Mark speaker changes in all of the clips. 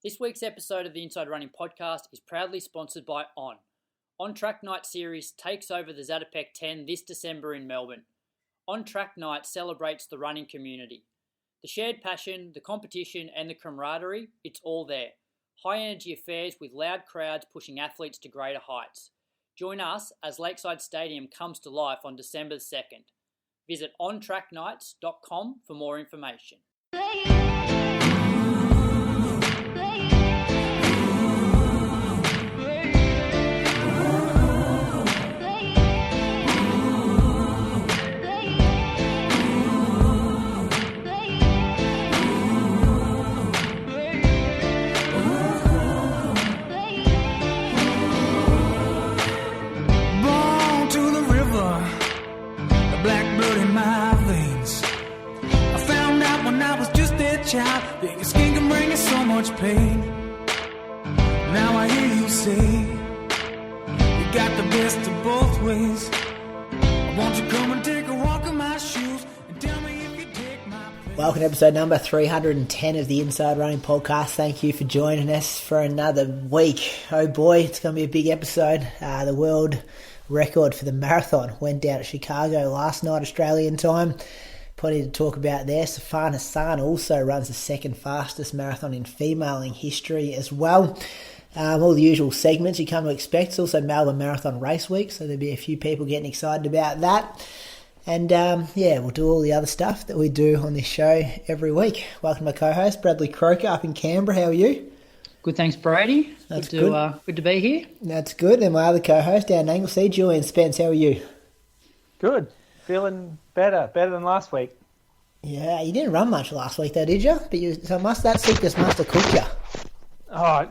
Speaker 1: This week's episode of the Inside Running Podcast is proudly sponsored by On. On Track Night Series takes over the Zatopek 10 this December in Melbourne. On Track Night celebrates the running community. The shared passion, the competition and the camaraderie, it's all there. High energy affairs with loud crowds pushing athletes to greater heights. Join us as Lakeside Stadium comes to life on December 2nd. Visit ontracknights.com for more information.
Speaker 2: Your skin can bring you so much pain. Now I hear you say you got the best of both ways. Won't you come and take a walk in my shoes and tell me if you take my place.
Speaker 3: Welcome to episode number 310 of the Inside Running Podcast. Thank you for joining us for another week. Oh boy, it's going to be a big episode. The world record for the marathon went down at Chicago last night, Australian time. Plenty to talk about there. Sifan Hassan also runs the second fastest marathon in femaling history as well. All the usual segments you come to expect. It's also Melbourne Marathon Race Week, so there'll be a few people getting excited about that. And we'll do all the other stuff that we do on this show every week. Welcome to my co-host, Bradley Croker up in Canberra. How are you?
Speaker 1: Good, thanks, Brady.
Speaker 3: That's
Speaker 1: good. Good to be here.
Speaker 3: That's good. And my other co-host down in Anglesea, Julian Spence. How are you?
Speaker 4: Good. Feeling better than last week.
Speaker 3: Yeah, you didn't run much last week though, did you? But that sickness must have cooked you.
Speaker 4: I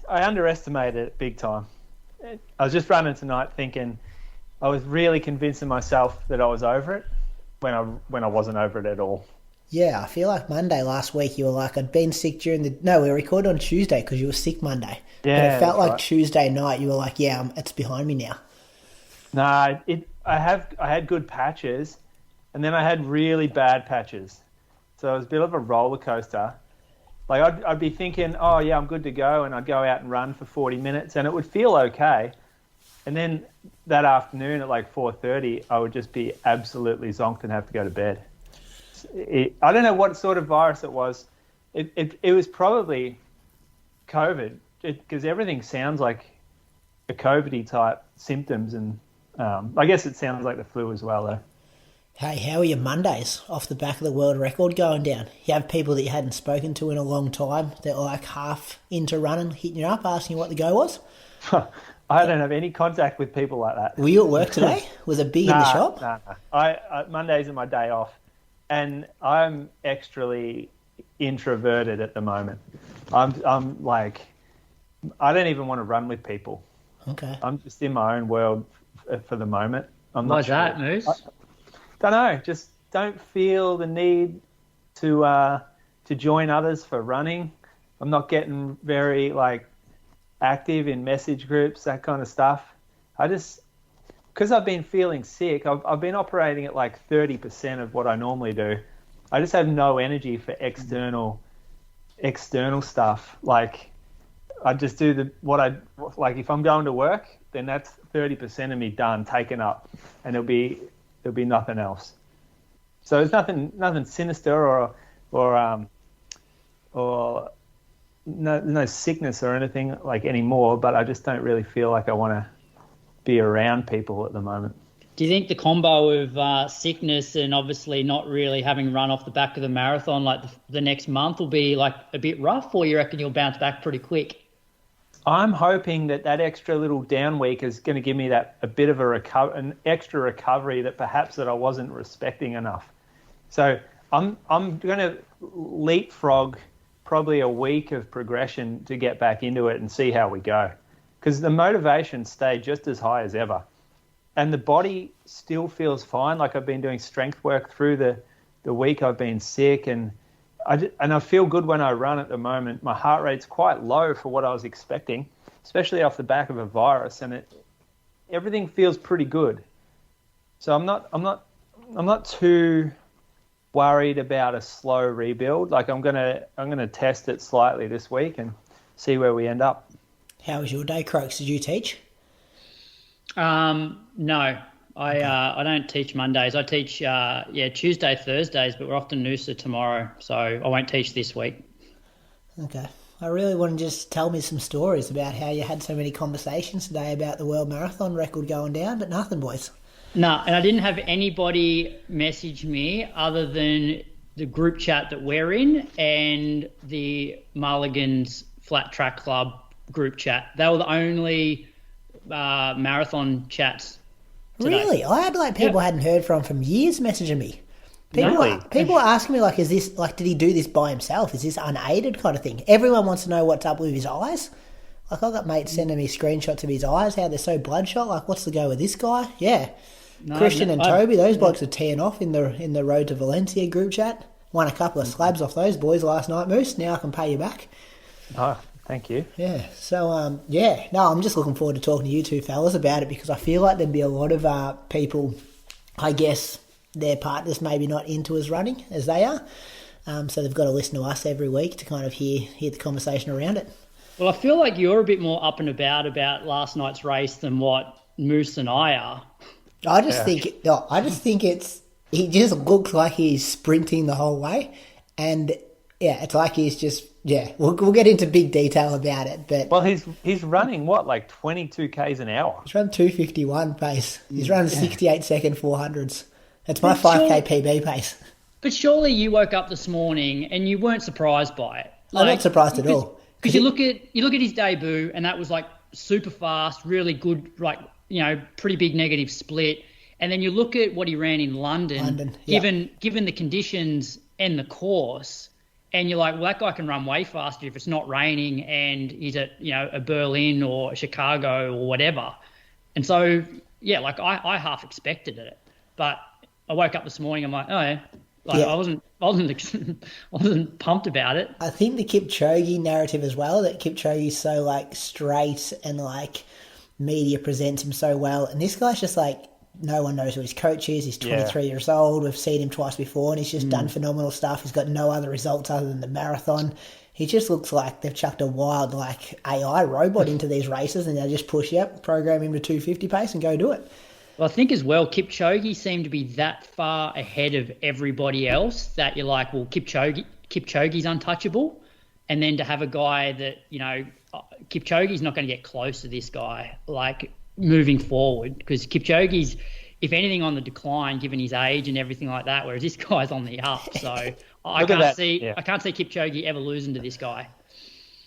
Speaker 4: underestimated it big time. I was just running tonight thinking I was really convincing myself that I was over it when I wasn't over it at all.
Speaker 3: Yeah, I feel like Monday last week you were like, I'd been sick we recorded on Tuesday because you were sick Monday.
Speaker 4: Yeah,
Speaker 3: but it felt like
Speaker 4: right.
Speaker 3: Tuesday night you were like, it's behind me now.
Speaker 4: No, I had good patches, and then I had really bad patches. So it was a bit of a roller coaster. Like I'd be thinking, oh yeah, I'm good to go, and I'd go out and run for 40 minutes, and it would feel okay. And then that afternoon at like 4:30, I would just be absolutely zonked and have to go to bed. I don't know what sort of virus it was. It was probably COVID, because everything sounds like a COVID-y type symptoms, and I guess it sounds like the flu as well, though.
Speaker 3: Hey, how are your Mondays off the back of the world record going down? You have people that you hadn't spoken to in a long time that are like half into running, hitting you up, asking you what the go was?
Speaker 4: I don't have any contact with people like that.
Speaker 3: Were you at work today? Was it big in the shop?
Speaker 4: No. Mondays are my day off, and I'm extremely introverted at the moment. I'm like, I don't even want to run with people.
Speaker 3: Okay.
Speaker 4: I'm just in my own world for the moment. I'm
Speaker 1: Why
Speaker 4: not
Speaker 1: is
Speaker 4: sure.
Speaker 1: that, Moose?
Speaker 4: Don't know. Just don't feel the need to join others for running. I'm not getting very active in message groups, that kind of stuff. Because I've been feeling sick, I've been operating at like 30% of what I normally do. I just have no energy for external stuff. Like I just do if I'm going to work, then that's 30% of me done, taken up, and there'll be nothing else. So it's nothing sinister or no sickness or anything like anymore, but I just don't really feel like I want to be around people at the moment.
Speaker 1: Do you think the combo of sickness and obviously not really having run off the back of the marathon like the next month will be like a bit rough, or you reckon you'll bounce back pretty quick?
Speaker 4: I'm hoping that extra little down week is going to give me a bit of an extra recovery that I wasn't respecting enough. So I'm going to leapfrog probably a week of progression to get back into it and see how we go. Because the motivation stayed just as high as ever. And the body still feels fine. Like I've been doing strength work through the week I've been sick, and I feel good when I run at the moment. My heart rate's quite low for what I was expecting, especially off the back of a virus, and everything feels pretty good. So I'm not too worried about a slow rebuild. Like I'm gonna test it slightly this week and see where we end up.
Speaker 3: How was your day, Croaks? Did you teach?
Speaker 1: No, I don't teach Mondays. I teach Tuesday, Thursdays, but we're off to Noosa tomorrow, so I won't teach this week.
Speaker 3: Okay. I really want to just tell me some stories about how you had so many conversations today about the world marathon record going down, but nothing, boys.
Speaker 1: No, and I didn't have anybody message me other than the group chat that we're in and the Mulligan's Flat Track Club group chat. They were the only marathon chats today.
Speaker 3: Really? I had people I hadn't heard from years messaging me. People are asking me, is this, did he do this by himself? Is this unaided kind of thing? Everyone wants to know what's up with his eyes. I've got mates sending me screenshots of his eyes, how they're so bloodshot. What's the go with this guy? Yeah. No, Christian and Toby, those blokes are teeing off in the Road to Valencia group chat. Won a couple of slabs off those boys last night, Moose. Now I can pay you back.
Speaker 4: Oh, thank you.
Speaker 3: Yeah. So, I'm just looking forward to talking to you two fellas about it because I feel like there'd be a lot of people, I guess, their partners maybe not into as running as they are. So they've got to listen to us every week to kind of hear the conversation around it.
Speaker 1: Well, I feel like you're a bit more up and about last night's race than what Moose and I are.
Speaker 3: I just think he just looks like he's sprinting the whole way. And, it's like he's just, we'll get into big detail about it. But
Speaker 4: well, he's running, 22 Ks an hour?
Speaker 3: He's running 2:51 pace. He's running 68-second 400s. That's my 5K PB pace.
Speaker 1: But surely you woke up this morning and you weren't surprised by it.
Speaker 3: I'm not surprised at all.
Speaker 1: Because you look at his debut and that was super fast, really good, pretty big negative split. And then you look at what he ran in London given the conditions and the course, and you're like, well, that guy can run way faster if it's not raining and he's at a Berlin or a Chicago or whatever. And so I half expected it, but I woke up this morning. I'm like, oh yeah. I wasn't pumped about it.
Speaker 3: I think the Kipchoge narrative as well, that Kipchoge's so straight and media presents him so well, and this guy's just no one knows who his coach is. He's 23 years old. We've seen him twice before, and he's just done phenomenal stuff. He's got no other results other than the marathon. He just looks like they've chucked a wild AI robot into these races, and they just push program him to 250 pace and go do it.
Speaker 1: Well, I think as well, Kipchoge seemed to be that far ahead of everybody else that you're like, well, Kipchoge's untouchable. And then to have a guy that, Kipchoge's not going to get close to this guy, moving forward, because Kipchoge's, if anything, on the decline, given his age and everything like that, whereas this guy's on the up. So I can't see Kipchoge ever losing to this guy.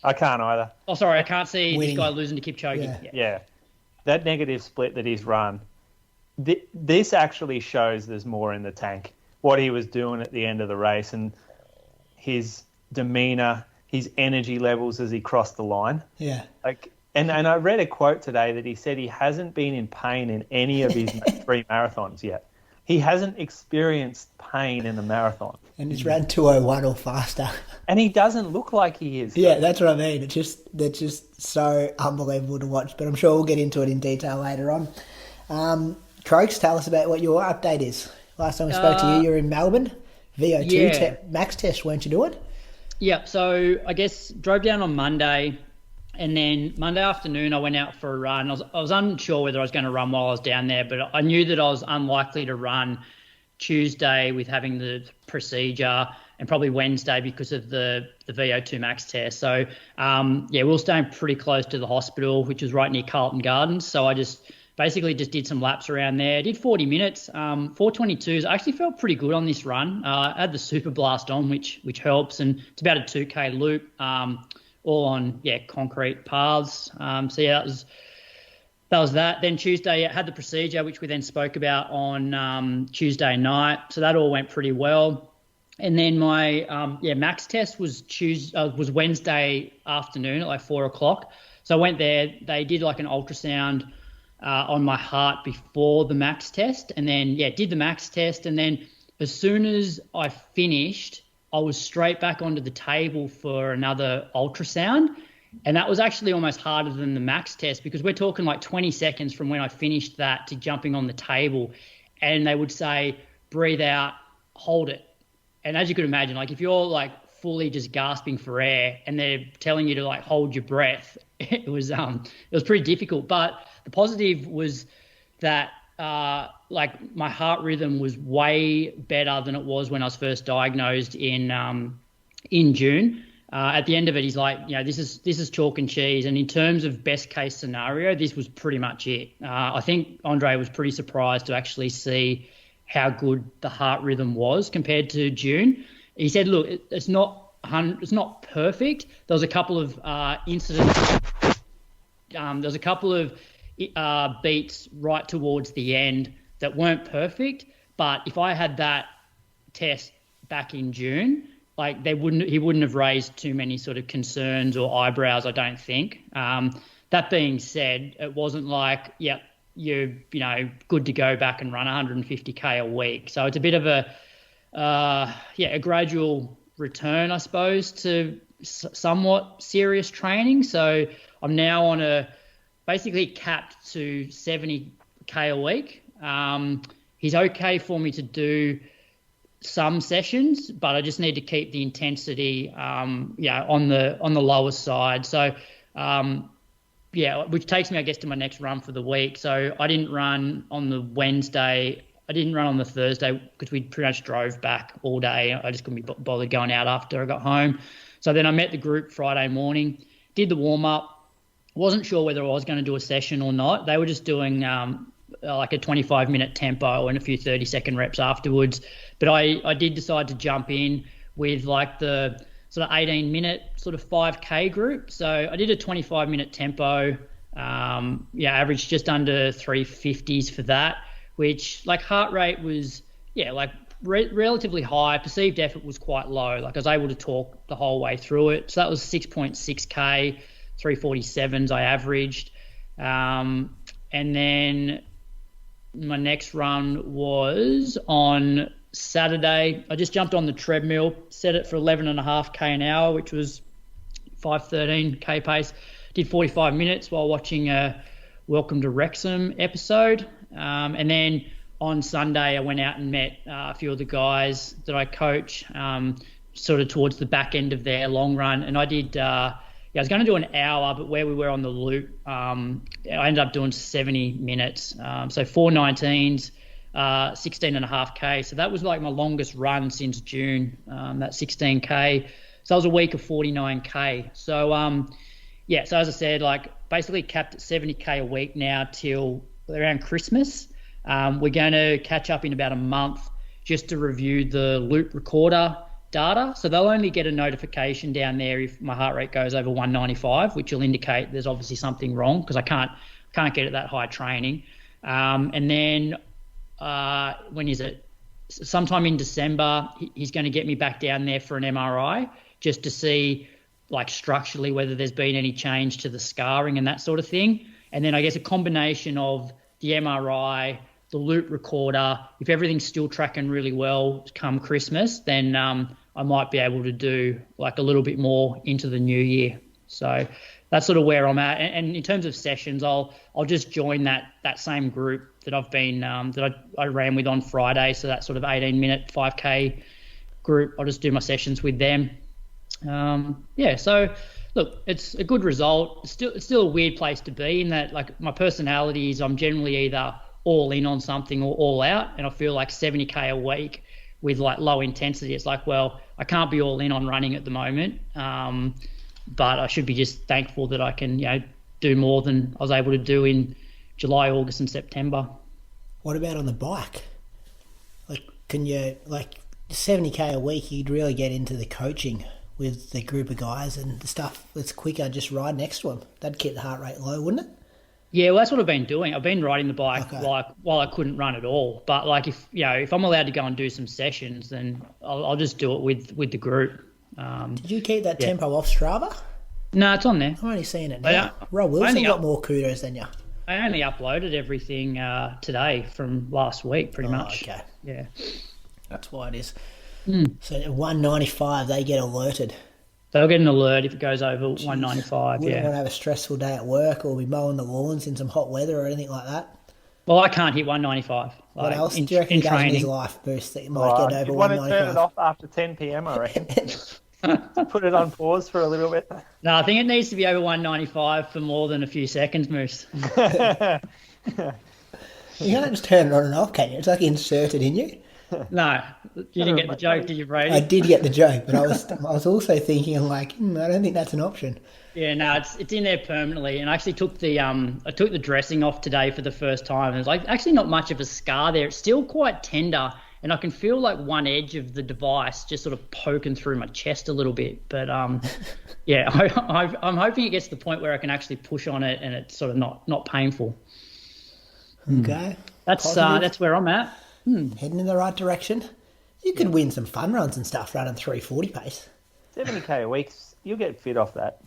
Speaker 4: I can't either.
Speaker 1: Oh, sorry, I can't see this guy losing to Kipchoge.
Speaker 4: Yeah. That negative split that he's run, this actually shows there's more in the tank. What he was doing at the end of the race and his demeanour, his energy levels as he crossed the line.
Speaker 3: Yeah.
Speaker 4: And I read a quote today that he said he hasn't been in pain in any of his 3 marathons yet. He hasn't experienced pain in a marathon.
Speaker 3: And he's ran 2:01 or faster.
Speaker 4: And he doesn't look like he is.
Speaker 3: Yeah, that's what I mean. They're just so unbelievable to watch. But I'm sure we'll get into it in detail later on. Croaks, tell us about what your update is. Last time we spoke to you were in Melbourne. VO2 max test, weren't you doing?
Speaker 1: Yeah, so I guess drove down on Monday, and then Monday afternoon I went out for a run. I was unsure whether I was going to run while I was down there, but I knew that I was unlikely to run Tuesday with having the procedure, and probably Wednesday because of the VO2 max test. So, we were staying pretty close to the hospital, which was right near Carlton Gardens. So I basically just did some laps around there. I did 40 minutes, 4:22s. I actually felt pretty good on this run. I had the Super Blast on, which helps, and it's about a 2K loop, all on concrete paths. That was that. Then Tuesday I had the procedure, which we then spoke about on Tuesday night. So that all went pretty well. And then my max test was Wednesday afternoon at 4:00. So I went there. They did an ultrasound on my heart before the max test, and then did the max test, and then as soon as I finished, I was straight back onto the table for another ultrasound, and that was actually almost harder than the max test because we're talking 20 seconds from when I finished that to jumping on the table, and they would say breathe out, hold it, and as you could imagine, like if you're like fully just gasping for air and they're telling you to like hold your breath, it was pretty difficult. But the positive was that like my heart rhythm was way better than it was when I was first diagnosed in June. At the end of it, he's like, this is chalk and cheese. And in terms of best case scenario, this was pretty much it. I think Andre was pretty surprised to actually see how good the heart rhythm was compared to June. He said, look, it's not perfect. There was a couple of incidents. There's a couple of beats right towards the end that weren't perfect. But if I had that test back in June, like he wouldn't have raised too many sort of concerns or eyebrows, I don't think. That being said, it wasn't like, yep, you're good to go back and run 150k a week. So it's a bit of a gradual return, I suppose, to somewhat serious training. So I'm now on basically capped to 70k a week. He's okay for me to do some sessions, but I just need to keep the intensity, on the lower side. So, which takes me, I guess, to my next run for the week. So I didn't run on the Wednesday. I didn't run on the Thursday because we pretty much drove back all day. I just couldn't be bothered going out after I got home. So then I met the group Friday morning, did the warm up. Wasn't sure whether I was going to do a session or not. They were just doing like a 25-minute tempo and a few 30-second reps afterwards. But I did decide to jump in with like the sort of 18-minute sort of 5K group. So I did a 25-minute tempo, averaged just under 350s for that, which like heart rate was, relatively high. Perceived effort was quite low. Like I was able to talk the whole way through it. So that was 6.6K, 347s I averaged. And then my next run was on Saturday. I just jumped on the treadmill, set it for 11.5k an hour, which was 5:13k pace. Did 45 minutes while watching a Welcome to Wrexham episode. And then on Sunday, I went out and met a few of the guys that I coach, sort of towards the back end of their long run. And I did, I was going to do an hour, but where we were on the loop, I ended up doing 70 minutes. So 4:19s, 16.5k. So that was like my longest run since June, that 16k. So that was a week of 49k. So, so as I said, like basically capped at 70k a week now till around Christmas. We're going to catch up in about a month just to review the loop recorder data. So they'll only get a notification down there if my heart rate goes over 195, which will indicate there's obviously something wrong because I can't get at that high training. And then when is it? Sometime in December, he's going to get me back down there for an MRI just to see like structurally whether there's been any change to the scarring and that sort of thing. And then I guess a combination of the MRI, the loop recorder, if everything's still tracking really well come Christmas, then I might be able to do like a little bit more into the new year. So that's sort of where I'm at. And in terms of sessions, I'll just join that same group that I've been that I ran with on Friday. So that sort of 18-minute 5K group. I'll just do my sessions with them. So look, it's a good result. It's still a weird place to be in that like my personality is I'm generally either all in on something or all out, and I feel like 70k a week with like low intensity, it's like, well, I can't be all in on running at the moment, but I should be just thankful that I can do more than I was able to do in July, August and September.
Speaker 3: What about on the bike? Like, can you, like 70k a week, you'd really get into the coaching with the group of guys and the stuff that's quicker, just ride next to them. That'd keep the heart rate low, wouldn't it?
Speaker 1: Yeah, well, that's what I've been doing. I've been riding the bike while I couldn't run at all. But like if I'm allowed to go and do some sessions, then I'll just do it with the group.
Speaker 3: Did you keep that tempo off Strava?
Speaker 1: No, it's on there.
Speaker 3: I'm only seeing it now. Rob Wilson got more kudos than you.
Speaker 1: I only uploaded everything today from last week, pretty much.
Speaker 3: Okay.
Speaker 1: Yeah.
Speaker 3: That's why it is. So at 195, they get alerted.
Speaker 1: They'll get an alert if it goes over 195,
Speaker 3: Wouldn't want to have a stressful day at work or be mowing the lawns in some hot weather or anything like that.
Speaker 1: Well, I can't hit 195.
Speaker 3: What else do you reckon he does in his life, Bruce, that you might get over
Speaker 4: you want to
Speaker 3: 195?
Speaker 4: turn it off after 10 p.m, I reckon. Put it on pause for a little bit.
Speaker 1: No, I think it needs to be over 195 for more than a few seconds, Moose.
Speaker 3: You can't just turn it on and off, can you? It's like inserted in you.
Speaker 1: No, you didn't get the joke, did you, Brady?
Speaker 3: I did get the joke, but I was also thinking, I don't think that's an option.
Speaker 1: Yeah, no, it's in there permanently. And I actually took the dressing off today for the first time. And there's like actually not much of a scar there. It's still quite tender, and I can feel like one edge of the device just sort of poking through my chest a little bit. But yeah, I'm hoping it gets to the point where I can actually push on it and it's sort of not painful.
Speaker 3: Okay,
Speaker 1: that's where I'm at.
Speaker 3: Heading in the right direction. You could win some fun runs and stuff running 340 pace.
Speaker 4: 70k a week, you'll get fit off that.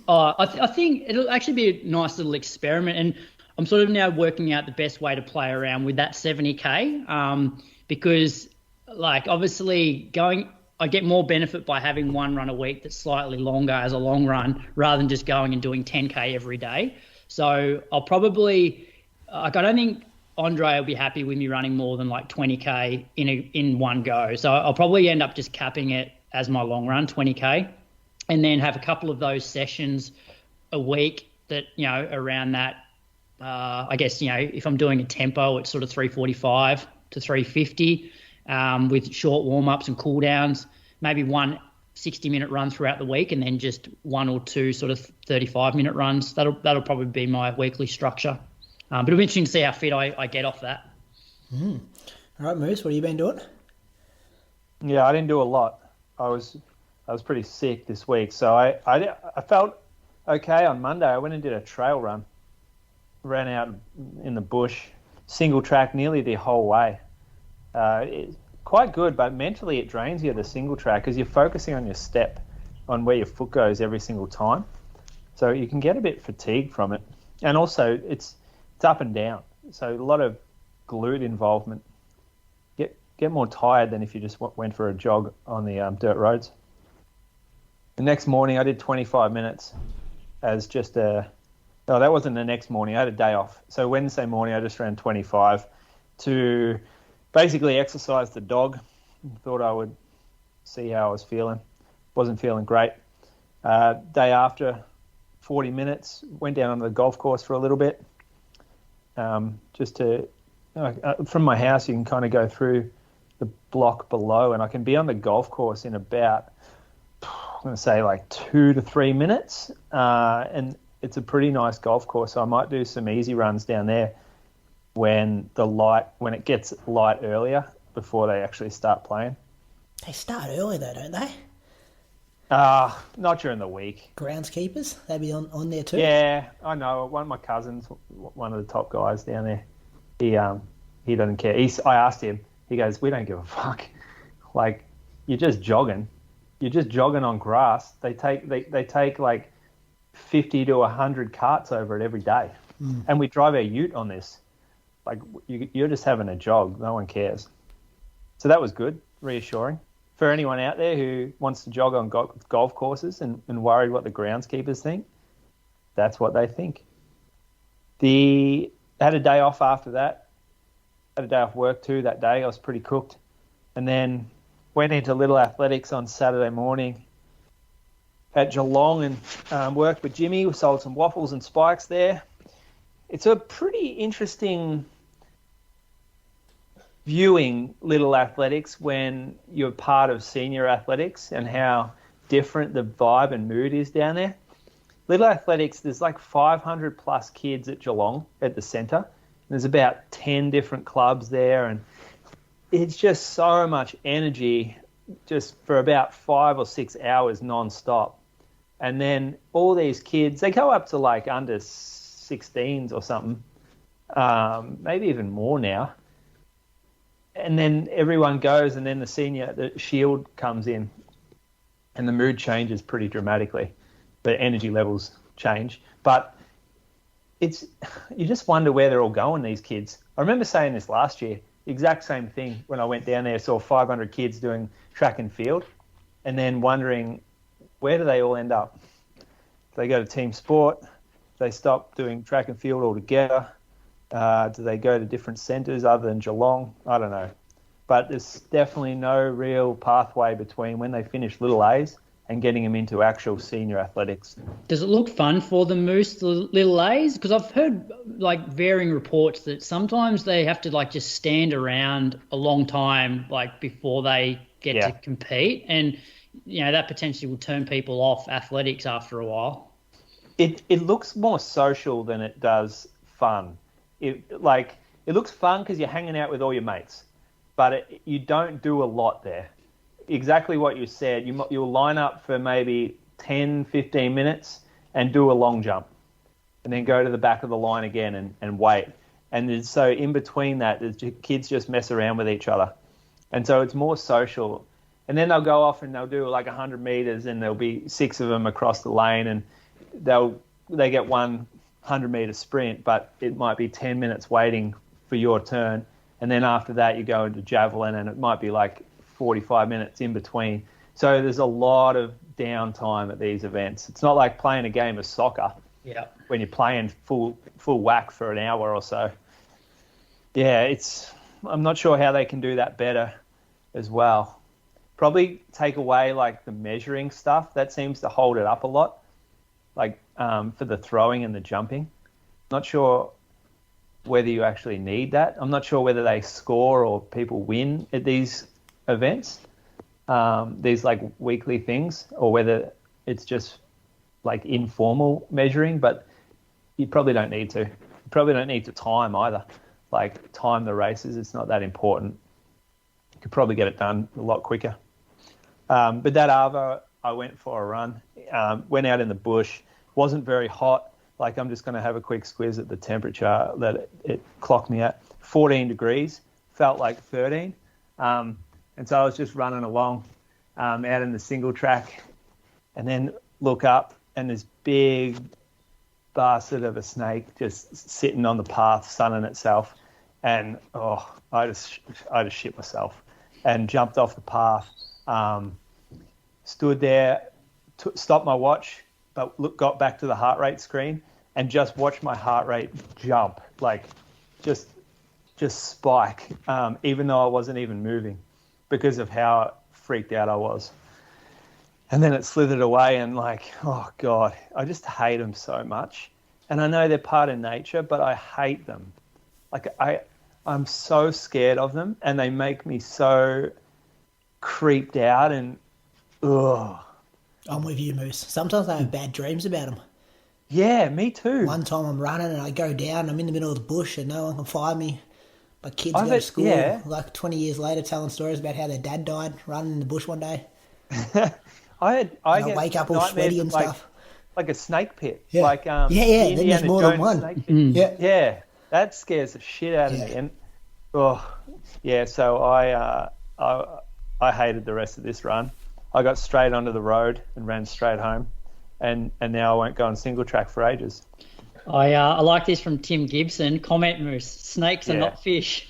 Speaker 1: I think it'll actually be a nice little experiment, and I'm sort of now working out the best way to play around with that 70k because, like, obviously I get more benefit by having one run a week that's slightly longer as a long run rather than just going and doing 10k every day. So I'll probably, I don't think Andre will be happy with me running more than like 20k in one go. So I'll probably end up just capping it as my long run, 20k, and then have a couple of those sessions a week that, around that, I guess, if I'm doing a tempo, it's sort of 345 to 350 with short warm-ups and cool-downs, maybe one 60-minute run throughout the week and then just one or two sort of 35-minute runs. That'll probably be my weekly structure. But it'll be interesting to see how fit I get off that.
Speaker 3: All right, Moose, what have you been doing?
Speaker 4: Yeah, I didn't do a lot. I was pretty sick this week, so I felt okay on Monday. I went and did a trail run, ran out in the bush, single track nearly the whole way. It's quite good, but mentally it drains you, the single track, because you're focusing on your step, on where your foot goes every single time. So you can get a bit fatigued from it, and also it's up and down, so a lot of glute involvement. Get more tired than if you just went for a jog on the dirt roads. The next morning I did 25 minutes as just that wasn't the next morning. I had a day off. So Wednesday morning I just ran 25 to basically exercise the dog. Thought I would see how I was feeling. Wasn't feeling great. Day after, 40 minutes, went down on the golf course for a little bit. Just to, from my house you can kind of go through the block below, and I can be on the golf course in about, I'm going to say like 2 to 3 minutes, and it's a pretty nice golf course, so I might do some easy runs down there when it gets light earlier before they actually start playing.
Speaker 3: They start early though, don't they?
Speaker 4: Not during the week.
Speaker 3: Groundskeepers, they'd be on there too?
Speaker 4: Yeah, I know. One of my cousins, one of the top guys down there, he doesn't care. I asked him, he goes, we don't give a fuck. Like, you're just jogging. You're just jogging on grass. They take like 50 to 100 carts over it every day. And we drive our ute on this. Like, you're just having a jog. No one cares. So that was good, reassuring. For anyone out there who wants to jog on golf courses and worried what the groundskeepers think, that's what they think. I had a day off after that. Had a day off work too that day. I was pretty cooked. And then went into Little Athletics on Saturday morning at Geelong and worked with Jimmy. We sold some waffles and spikes there. It's a pretty interesting viewing Little Athletics when you're part of senior athletics and how different the vibe and mood is down there. Little Athletics, there's like 500 plus kids at Geelong at the centre. There's about 10 different clubs there, and it's just so much energy just for about 5 or 6 hours non-stop. And then all these kids, they go up to like under 16s or something, maybe even more now. And then everyone goes, and then the shield comes in, and the mood changes pretty dramatically. The energy levels change. But you just wonder where they're all going, these kids. I remember saying this last year, the exact same thing when I went down there, saw 500 kids doing track and field, and then wondering, where do they all end up? Do they go to team sport? Do they stop doing track and field altogether? Do they go to different centres other than Geelong? I don't know. But there's definitely no real pathway between when they finish Little A's and getting them into actual senior athletics.
Speaker 1: Does it look fun for the Moose, the Little A's? Because I've heard like varying reports that sometimes they have to like just stand around a long time like before they get to compete, and that potentially will turn people off athletics after a while.
Speaker 4: It looks more social than it does fun. It looks fun because you're hanging out with all your mates, but you don't do a lot there. Exactly what you said. You'll line up for maybe 10, 15 minutes and do a long jump, and then go to the back of the line again and wait. And so in between that, the kids just mess around with each other. And so it's more social. And then they'll go off and they'll do like 100 metres, and there'll be 6 of them across the lane, and they get 100-metre sprint, but it might be 10 minutes waiting for your turn. And then after that, you go into javelin, and it might be like 45 minutes in between. So there's a lot of downtime at these events. It's not like playing a game of soccer when you're playing full whack for an hour or so. Yeah, I'm not sure how they can do that better as well. Probably take away like the measuring stuff. That seems to hold it up a lot, like for the throwing and the jumping. Not sure whether you actually need that. I'm not sure whether they score or people win at these events, these like weekly things, or whether it's just like informal measuring, but you probably don't need to. You probably don't need to time either. Like time the races, it's not that important. You could probably get it done a lot quicker. But that Arvo, I went for a run, went out in the bush, wasn't very hot. Like I'm just going to have a quick squiz at the temperature that it clocked me at. 14 degrees, felt like 13. And so I was just running along out in the single track, and then look up, and this big bastard of a snake just sitting on the path, sunning itself. And, I just shit myself and jumped off the path, stood there, stopped my watch, but got back to the heart rate screen and just watched my heart rate jump, like just spike, even though I wasn't even moving, because of how freaked out I was. And then it slithered away, and like, oh God, I just hate them so much. And I know they're part of nature, but I hate them. Like I'm so scared of them, and they make me so creeped out, and ugh.
Speaker 3: I'm with you, Moose. Sometimes I have bad dreams about them.
Speaker 4: Yeah, me too.
Speaker 3: One time I'm running and I go down, I'm in the middle of the bush and no one can find me. My kids go to school, like 20 years later, telling stories about how their dad died running in the bush one day.
Speaker 4: I
Speaker 3: wake up all sweaty and stuff.
Speaker 4: Like a snake pit.
Speaker 3: Yeah.
Speaker 4: Like
Speaker 3: then there's more than one.
Speaker 4: Yeah, that scares the shit out of me. And so I hated the rest of this run. I got straight onto the road and ran straight home, and now I won't go on single track for ages.
Speaker 1: I like this from Tim Gibson. Comment, Moose. Snakes are not fish.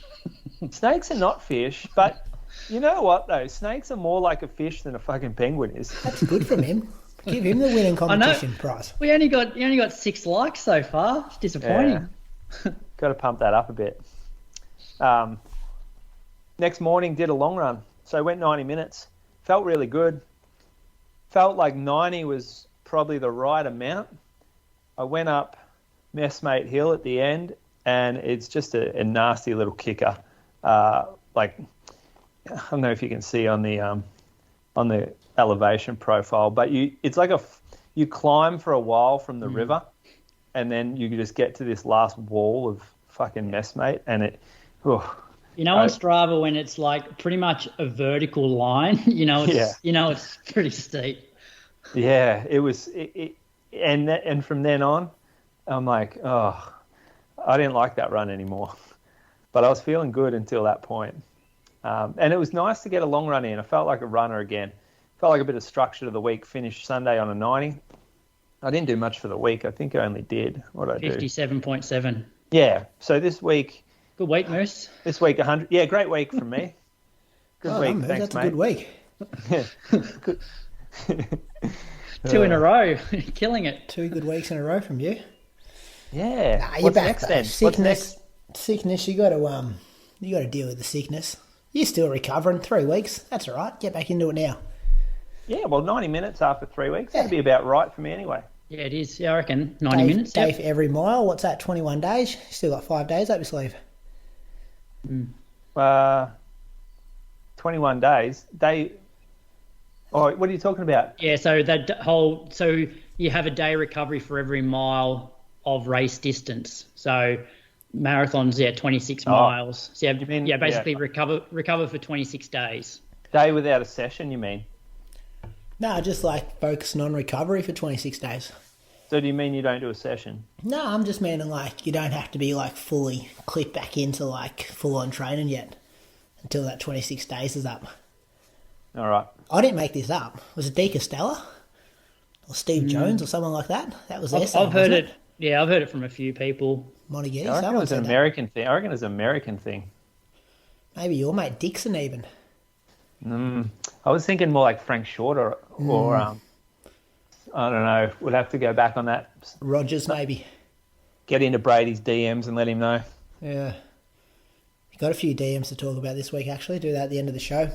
Speaker 4: Snakes are not fish, but you know what though? Snakes are more like a fish than a fucking penguin is.
Speaker 3: That's good from him. Give him the winning competition prize.
Speaker 1: We only got 6 likes so far. It's disappointing.
Speaker 4: Yeah. Got to pump that up a bit. Next morning, did a long run. So went 90 minutes. Felt really good. Felt like 90 was probably the right amount. I went up Messmate Hill at the end, and it's just a nasty little kicker. Like, I don't know if you can see on the elevation profile, but it's like you climb for a while from the river, and then you just get to this last wall of fucking Messmate, and it.
Speaker 1: On Strava, when it's like pretty much a vertical line, it's pretty steep.
Speaker 4: Yeah, it was, and from then on, I'm like, I didn't like that run anymore, but I was feeling good until that point. And it was nice to get a long run in. I felt like a runner again. Felt like a bit of structure to the week. Finished Sunday on a 90. I didn't do much for the week. I think I only did, what did I do?
Speaker 1: 57.7.
Speaker 4: Yeah, so this week.
Speaker 1: Good week, Moose.
Speaker 4: This week, 100. Yeah, great week from me. Good week, thanks,
Speaker 3: that's
Speaker 4: mate.
Speaker 3: That's a good week.
Speaker 4: Good.
Speaker 1: 2 in a row. Killing it.
Speaker 3: 2 good weeks in a row from you.
Speaker 4: Yeah.
Speaker 3: You're back,
Speaker 4: next then?
Speaker 3: Sickness, Sickness, you got to deal with the sickness. You're still recovering. 3 weeks. That's all right. Get back into it now.
Speaker 4: Yeah, well, 90 minutes after 3 weeks. That'd be about right for me anyway.
Speaker 1: Yeah, it is. Yeah, I reckon 90 minutes.
Speaker 3: Day for every mile. What's that? 21 days. Still got 5 days up your sleeve.
Speaker 4: 21 days. Oh, what are you talking about?
Speaker 1: Yeah, so you have a day recovery for every mile of race distance. So marathons, 26 miles. So basically recover for 26 days.
Speaker 4: Day without a session, you mean?
Speaker 3: No, just like focusing on recovery for 26 days.
Speaker 4: So do you mean you don't do a session?
Speaker 3: No, I'm just meaning like you don't have to be like fully click back into like full on training yet until that 26 days is up.
Speaker 4: All right.
Speaker 3: I didn't make this up. Was it D. Costello or Steve Jones or someone like that? That was their saying,
Speaker 1: I've heard it. Yeah, I've heard it from a few people.
Speaker 3: Montague,
Speaker 4: I reckon it was an American thing. I reckon it's an American thing.
Speaker 3: Maybe your mate Dixon even.
Speaker 4: I was thinking more like Frank Short or I don't know. We'll have to go back on that.
Speaker 3: Rogers maybe.
Speaker 4: Get into Brady's DMs and let him know.
Speaker 3: Yeah. Got a few DMs to talk about this week actually. Do that at the end of the show.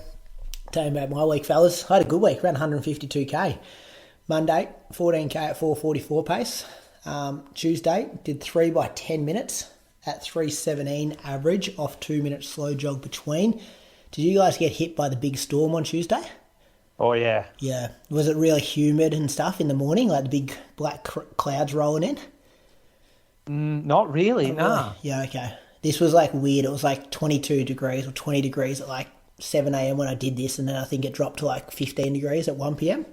Speaker 3: Tell you about my week, fellas. I had a good week. Ran 152k. Monday, 14k at 4:44 pace. Tuesday, did 3 by 10 minutes at 3:17 average off 2 minutes slow jog between. Did you guys get hit by the big storm on Tuesday?
Speaker 4: Oh, yeah.
Speaker 3: Yeah. Was it really humid and stuff in the morning, like the big black clouds rolling in?
Speaker 4: Not really, no.
Speaker 3: Really? Yeah, okay. This was like weird. It was like 22 degrees or 20 degrees at like 7 a.m. when I did this, and then I think it dropped to like 15 degrees at 1 p.m.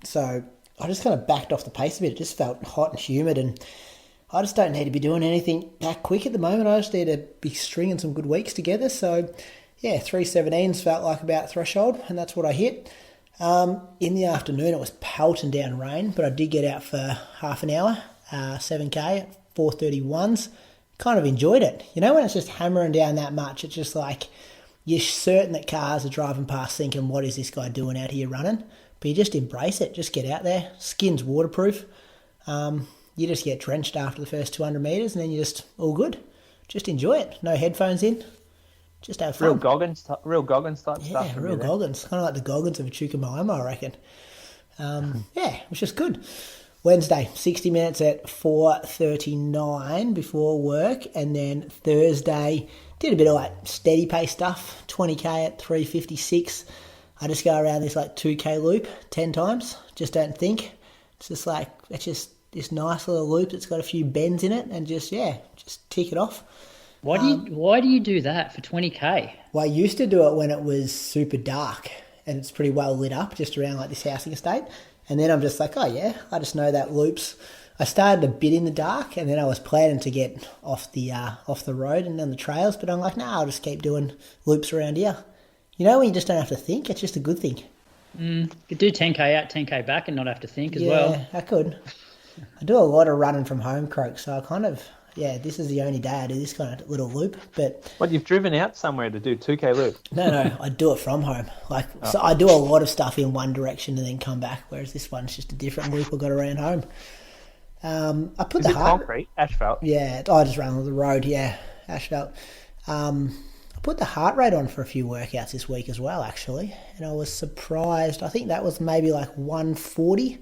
Speaker 3: So I just kind of backed off the pace a bit. It just felt hot and humid, and I just don't need to be doing anything that quick at the moment. I just need to be stringing some good weeks together. So, yeah, 3:17s felt like about threshold, and that's what I hit. In the afternoon, it was pelting down rain, but I did get out for half an hour, 7k at 4:31s. Kind of enjoyed it. You know, when it's just hammering down that much, it's just like you're certain that cars are driving past thinking, what is this guy doing out here running? But you just embrace it. Just get out there. Skin's waterproof. You just get drenched after the first 200 metres, and then you're just all good. Just enjoy it. No headphones in. Just have fun.
Speaker 4: Real Goggins type stuff.
Speaker 3: Yeah, real Goggins. Kind of like the Goggins of a Chukamoama, I reckon. Yeah, which is good. Wednesday, 60 minutes at 4:39 before work. And then Thursday, did a bit of like steady pace stuff. 20k at 3:56. I just go around this like 2k loop 10 times. Just don't think. It's just like, it's just this nice little loop that's got a few bends in it, and just tick it off.
Speaker 1: Why do you do that for 20k?
Speaker 3: Well, I used to do it when it was super dark and it's pretty well lit up just around like this housing estate. And then I'm just like, oh yeah, I just know that loops. I started a bit in the dark, and then I was planning to get off the road and on the trails, but I'm like, nah, I'll just keep doing loops around here. You know, when you just don't have to think, it's just a good thing.
Speaker 1: You could do 10k out, 10k back and not have to think as well.
Speaker 3: Yeah, I could. I do a lot of running from home, Croak, so I kind of, this is the only day I do this kind of little loop. But
Speaker 4: what, you've driven out somewhere to do 2k loop?
Speaker 3: No, I do it from home. So I do a lot of stuff in one direction and then come back, whereas this one's just a different loop I got around home. I put
Speaker 4: is
Speaker 3: the
Speaker 4: it concrete, asphalt?
Speaker 3: Yeah, I just ran on the road. Yeah, asphalt. I put the heart rate on for a few workouts this week as well, actually, and I was surprised. I think that was maybe like 140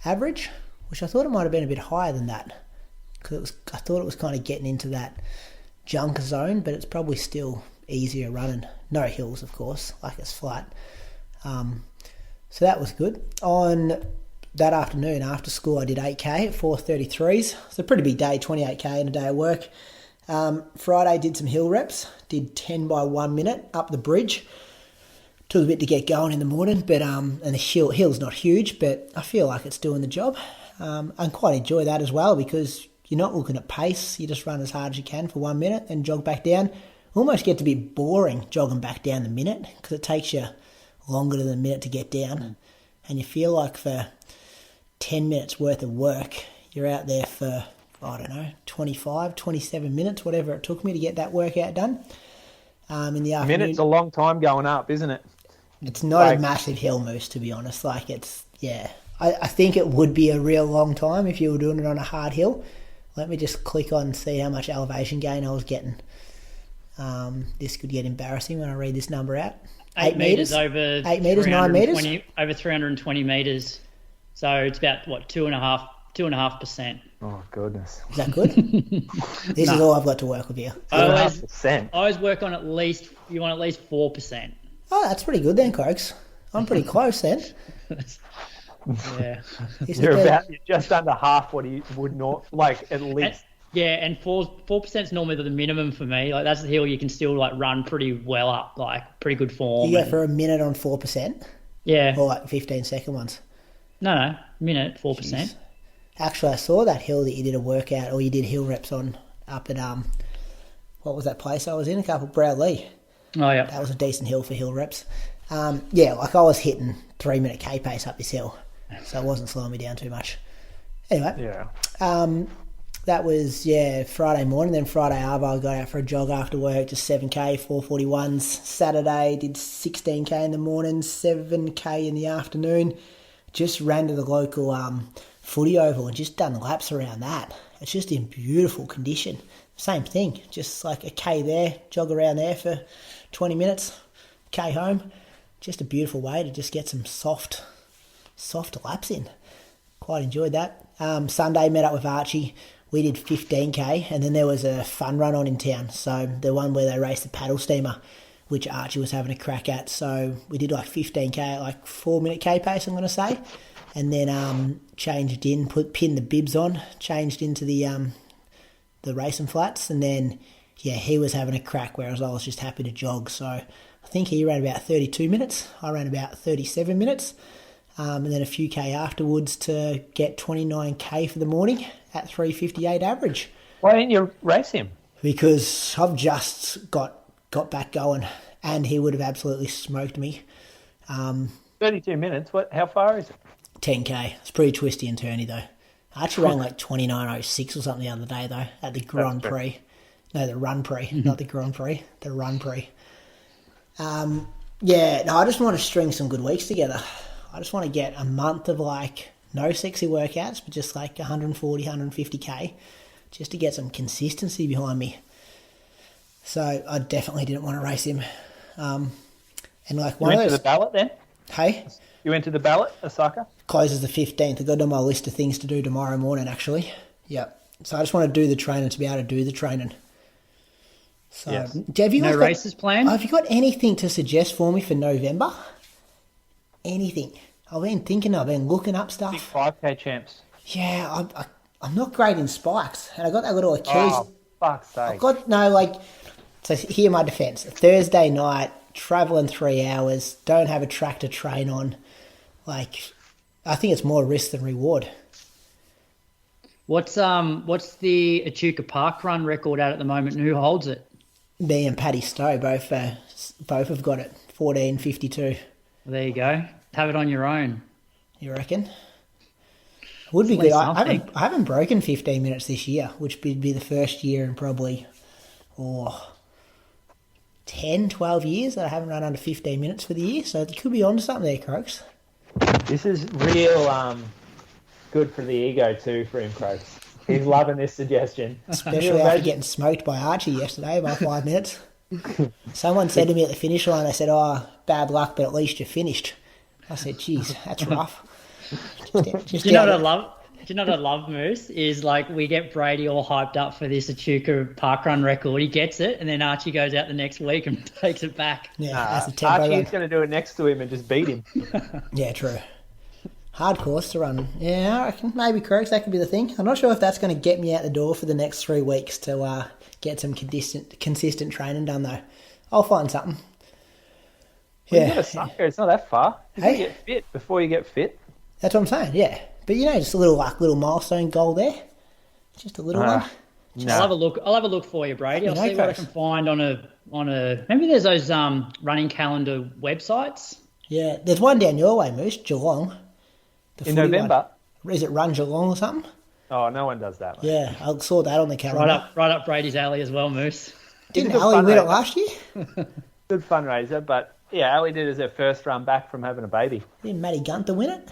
Speaker 3: average, which I thought it might have been a bit higher than that, because I thought it was kind of getting into that junk zone, but it's probably still easier running. No hills, of course, like it's flat. So that was good. On that afternoon after school, I did 8k at 4:33s. It's a pretty big day, 28k in a day of work. Friday, did some hill reps. Did 10 by 1 minute up the bridge. Took a bit to get going in the morning, but and the hill's not huge, but I feel like it's doing the job. I quite enjoy that as well, because you're not looking at pace. You just run as hard as you can for 1 minute and jog back down. Almost gets a bit boring jogging back down the minute, because it takes you longer than a minute to get down. And you feel like for 10 minutes worth of work, you're out there for, I don't know, 25, 27 minutes, whatever it took me to get that workout done. In the afternoon.
Speaker 4: A minute's a long time going up, isn't it?
Speaker 3: It's not a massive hill moose, to be honest. Like, it's, I think it would be a real long time if you were doing it on a hard hill. Let me just click on and see how much elevation gain I was getting. This could get embarrassing when I read this number out.
Speaker 1: 8 metres over
Speaker 3: 8 metres, 9 metres?
Speaker 1: Over 320 metres. So it's about, 2.5%.
Speaker 4: Oh, goodness.
Speaker 3: Is that good? This is all I've got to work with here.
Speaker 1: I always work on you want at least 4%.
Speaker 3: Oh, that's pretty good then, Croaks. I'm pretty close then.
Speaker 1: Yeah.
Speaker 4: You're just under half what you would not, like, at least.
Speaker 1: And 4% is normally the minimum for me. Like, that's the hill you can still, like, run pretty well up, like, pretty good form.
Speaker 3: You go for a minute on 4%?
Speaker 1: Yeah.
Speaker 3: Or like 15-second ones?
Speaker 1: No, minute, 4%.
Speaker 3: Jeez. Actually, I saw that hill that you did a workout, or you did hill reps on up at, what was that place I was in? A couple, Brownlee.
Speaker 1: Oh, yeah.
Speaker 3: That was a decent hill for hill reps. Yeah, like I was hitting 3-minute K pace up this hill, so it wasn't slowing me down too much. Anyway.
Speaker 4: Yeah.
Speaker 3: That was, Friday morning. Then Friday Arvo, I got out for a jog after work, just 7K, 441s. Saturday, did 16K in the morning, 7K in the afternoon. Just ran to the local footy oval and just done laps around that. It's just in beautiful condition. Same thing, just like a K there, jog around there for 20 minutes, K home. Just a beautiful way to just get some soft laps in. Quite enjoyed that. Sunday, met up with Archie. We did 15K, and then there was a fun run on in town. So the one where they raced the paddle steamer, which Archie was having a crack at. So we did like 15K at like 4-minute K pace, I'm going to say. And then changed in, pinned the bibs on, changed into the racing flats. And then, he was having a crack, whereas I was just happy to jog. So I think he ran about 32 minutes. I ran about 37 minutes. And then a few K afterwards to get 29K for the morning at 3:58 average.
Speaker 4: Why didn't you race him?
Speaker 3: Because I've just got back going, and he would have absolutely smoked me.
Speaker 4: 32 minutes? How far is it?
Speaker 3: 10K. It's pretty twisty and turny, though. I actually ran like 29.06 or something the other day, though, at the Grand Prix. No, the Run Prix, not the Grand Prix, the Run Prix. I just want to string some good weeks together. I just want to get a month of like no sexy workouts, but just like 140, 150K, just to get some consistency behind me. So I definitely didn't want to race him. And like one
Speaker 4: you
Speaker 3: of
Speaker 4: went
Speaker 3: those,
Speaker 4: to the ballot then?
Speaker 3: Hey?
Speaker 4: You went to the ballot, Osaka?
Speaker 3: Closes the 15th. I've got it on my list of things to do tomorrow morning, actually. Yep. So I just want to do the training to be able to do the training. So,
Speaker 4: yes.
Speaker 3: Have you
Speaker 1: no races planned?
Speaker 3: Have you got anything to suggest for me for November? Anything? I've been looking up stuff.
Speaker 4: Big 5K champs.
Speaker 3: Yeah, I'm not great in spikes. And I got that little Achilles.
Speaker 4: Oh, fuck's sake.
Speaker 3: So hear my defence. Thursday night, travelling 3 hours, don't have a track to train on. Like, I think it's more risk than reward.
Speaker 1: What's the Echuca Park run record at the moment, and who holds it?
Speaker 3: Me and Paddy Stowe both have got it. 14:52.
Speaker 1: There you go. Have it on your own.
Speaker 3: You reckon? Would be good. I haven't broken 15 minutes this year, which would be the first year in probably 10, 12 years that I haven't run under 15 minutes for the year. So it could be on to something there, Croaks.
Speaker 4: This is real good for the ego too for him, Croaks. He's loving this suggestion.
Speaker 3: Especially after getting smoked by Archie yesterday by 5 minutes. Someone said to me at the finish line, they said, bad luck, but at least you finished. I said, geez, that's rough.
Speaker 1: Do you know what I love, Moose? Is like we get Brady all hyped up for this Echuca Park run record. He gets it, and then Archie goes out the next week and takes it back.
Speaker 3: Yeah, that's a tempo
Speaker 4: Archie's going to do it next to him and just beat him.
Speaker 3: Yeah, true. Hard course to run. Yeah, I reckon maybe Croaks, that could be the thing. I'm not sure if that's going to get me out the door for the next 3 weeks to get some consistent training done, though. I'll find something.
Speaker 4: Well, it's not that far. You
Speaker 3: Hey?
Speaker 4: get fit before you get fit.
Speaker 3: That's what I'm saying, yeah. But, just a little milestone goal there. Just a little one.
Speaker 1: I'll have a look. I'll have a look for you, Brady. I'll see what I can find on a. Maybe there's those running calendar websites.
Speaker 3: Yeah, there's one down your way, Moose, Geelong.
Speaker 4: In November?
Speaker 3: Is it Run Geelong or something?
Speaker 4: Oh, no one does that, mate.
Speaker 3: Yeah, I saw that on the calendar.
Speaker 1: Right up Brady's alley as well, Moose.
Speaker 3: Didn't Ali win it last year?
Speaker 4: Good fundraiser, but yeah, Ali did as her first run back from having a baby.
Speaker 3: Didn't Matty Gunther win it?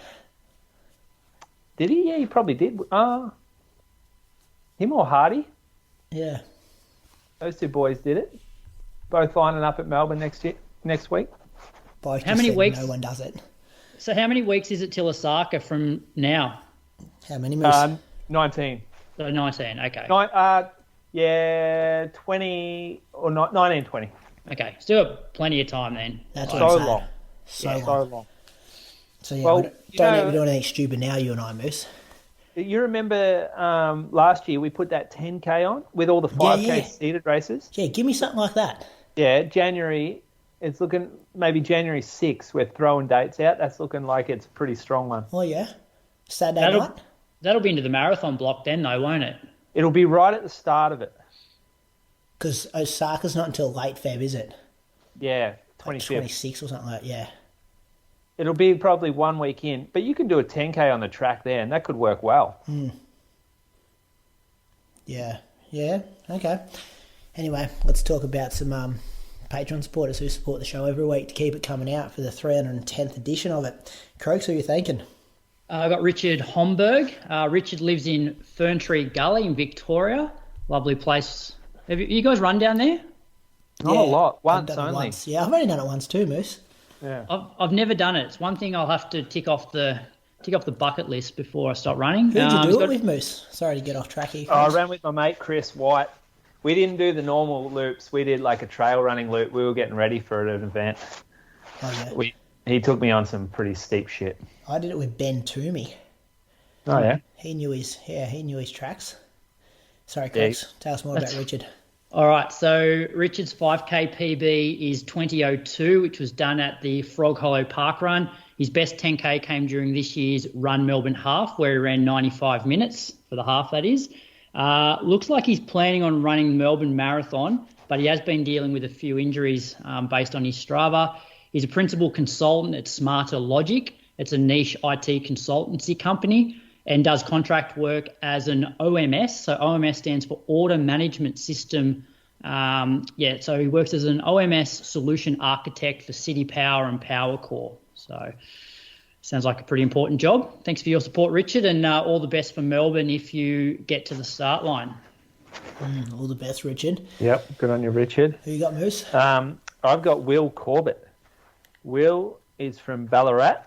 Speaker 4: Did he? Yeah, he probably did. Him or Hardy?
Speaker 3: Yeah.
Speaker 4: Those two boys did it. Both lining up at Melbourne next week.
Speaker 3: Both
Speaker 1: How many
Speaker 3: said
Speaker 1: weeks?
Speaker 3: No one does it.
Speaker 1: So how many weeks is it till Osaka from now?
Speaker 3: How many moves?
Speaker 4: 19.
Speaker 1: So 19, okay.
Speaker 4: 20 or 19, 20.
Speaker 1: Okay, still have plenty of time then.
Speaker 3: That's
Speaker 4: So
Speaker 3: what I'm saying.
Speaker 4: long.
Speaker 3: So long.
Speaker 4: So long.
Speaker 3: So yeah,
Speaker 4: Well,
Speaker 3: we don't ever do anything stupid now, you and I, Moose.
Speaker 4: You remember last year we put that 10K on with all the 5K seeded races?
Speaker 3: Yeah, give me something like that.
Speaker 4: Yeah, January. It's looking maybe January 6th. We're throwing dates out. That's looking like it's a pretty strong one.
Speaker 3: Oh, yeah? Saturday night?
Speaker 1: That'll be into the marathon block then, though, won't it?
Speaker 4: It'll be right at the start of it.
Speaker 3: Because Osaka's not until late Feb, is it?
Speaker 4: Yeah,
Speaker 3: Like
Speaker 4: 25th.
Speaker 3: 26 or something like that, yeah.
Speaker 4: It'll be probably 1 week in. But you can do a 10K on the track there, and that could work well.
Speaker 3: Yeah, okay. Anyway, let's talk about some Patreon supporters who support the show every week to keep it coming out for the 310th edition of it. Croaks, who are you thanking?
Speaker 1: I've got Richard Homburg. Richard lives in Ferntree Gully in Victoria. Lovely place. Have you guys run down there?
Speaker 4: Not a lot.
Speaker 3: I've
Speaker 4: Once
Speaker 3: done it
Speaker 4: only.
Speaker 3: once. Yeah, I've only done it once too, Moose.
Speaker 4: Yeah.
Speaker 1: I've never done it. It's one thing I'll have to tick off the bucket list before I start running.
Speaker 3: Who'd you do it with, Moose? Sorry to get off track here.
Speaker 4: I ran with my mate Chris White. We didn't do the normal loops. We did like a trail running loop. We were getting ready for an event.
Speaker 3: Oh, yeah.
Speaker 4: He took me on some pretty steep shit.
Speaker 3: I did it with Ben Toomey.
Speaker 4: Oh yeah.
Speaker 3: He knew his tracks. Sorry, Croaks. Tell us more about Richard.
Speaker 1: All right, so Richard's 5K PB is 20:02, which was done at the Frog Hollow Park Run. His best 10K came during this year's Run Melbourne Half, where he ran 95 minutes for the half, that is. Looks like he's planning on running the Melbourne Marathon, but he has been dealing with a few injuries based on his Strava. He's a principal consultant at Smarter Logic. It's a niche IT consultancy company and does contract work as an OMS. So OMS stands for Order Management System. So he works as an OMS solution architect for City Power and Power Core. So sounds like a pretty important job. Thanks for your support, Richard, and all the best for Melbourne if you get to the start line.
Speaker 3: All the best, Richard.
Speaker 4: Yep, good on you, Richard.
Speaker 3: Who you got, Moose?
Speaker 4: I've got Will Corbett. Will is from Ballarat.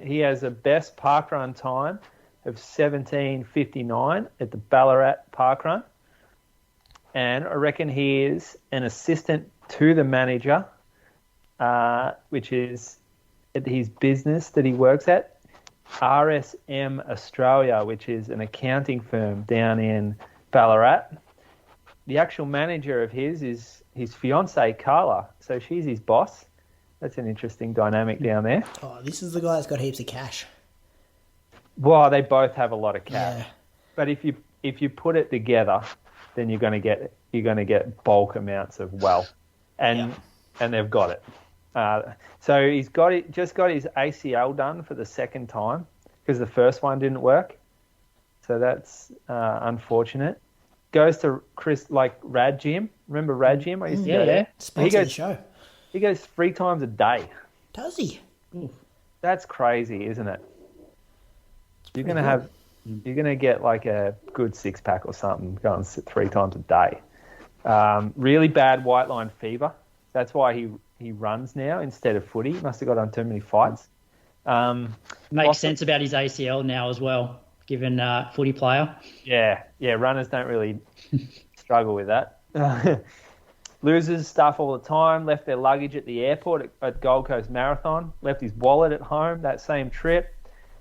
Speaker 4: He has a best parkrun time of 17:59 at the Ballarat Parkrun. And I reckon he is an assistant to the manager, which is at his business that he works at, RSM Australia, which is an accounting firm down in Ballarat. The actual manager of his is his fiancée, Carla. So she's his boss. That's an interesting dynamic down there.
Speaker 3: Oh, this is the guy that's got heaps of cash.
Speaker 4: Well, they both have a lot of cash.
Speaker 3: Yeah.
Speaker 4: But if you put it together, then you're going to get bulk amounts of wealth, and they've got it. So he's just got his ACL done for the second time because the first one didn't work. So that's unfortunate. Goes to Rad Gym. Remember Rad Gym? I used to go there.
Speaker 3: Sponsor the show.
Speaker 4: He goes 3 times a day.
Speaker 3: Does he?
Speaker 4: That's crazy, isn't it? You're gonna get like a good 6-pack or something going 3 times a day. Really bad white line fever. That's why he runs now instead of footy. He must have got on too many fights.
Speaker 1: Makes sense about his ACL now as well, given footy player.
Speaker 4: Yeah. Runners don't really struggle with that. Loses stuff all the time. Left their luggage at the airport at Gold Coast Marathon. Left his wallet at home that same trip.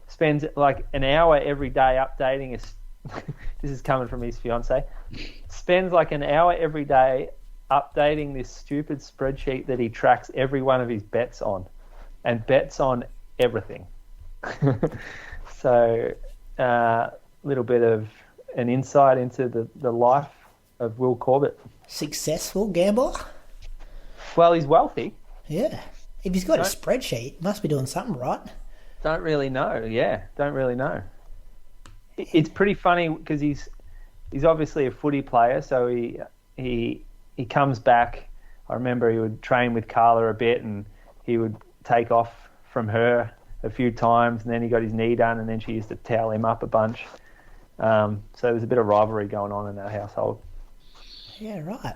Speaker 4: Spends like an hour every day updating his. This is coming from his fiance. Spends like an hour every day updating this stupid spreadsheet that he tracks every one of his bets on, and bets on everything. So, little bit of an insight into the life of Will Corbett.
Speaker 3: Successful gambler?
Speaker 4: Well, he's wealthy.
Speaker 3: Yeah. If he's got a spreadsheet, must be doing something right.
Speaker 4: Don't really know. Yeah, don't really know. It's pretty funny because he's obviously a footy player, so he comes back. I remember he would train with Carla a bit, and he would take off from her a few times, and then he got his knee done, and then she used to towel him up a bunch. So there's a bit of rivalry going on in that household.
Speaker 3: Yeah, right.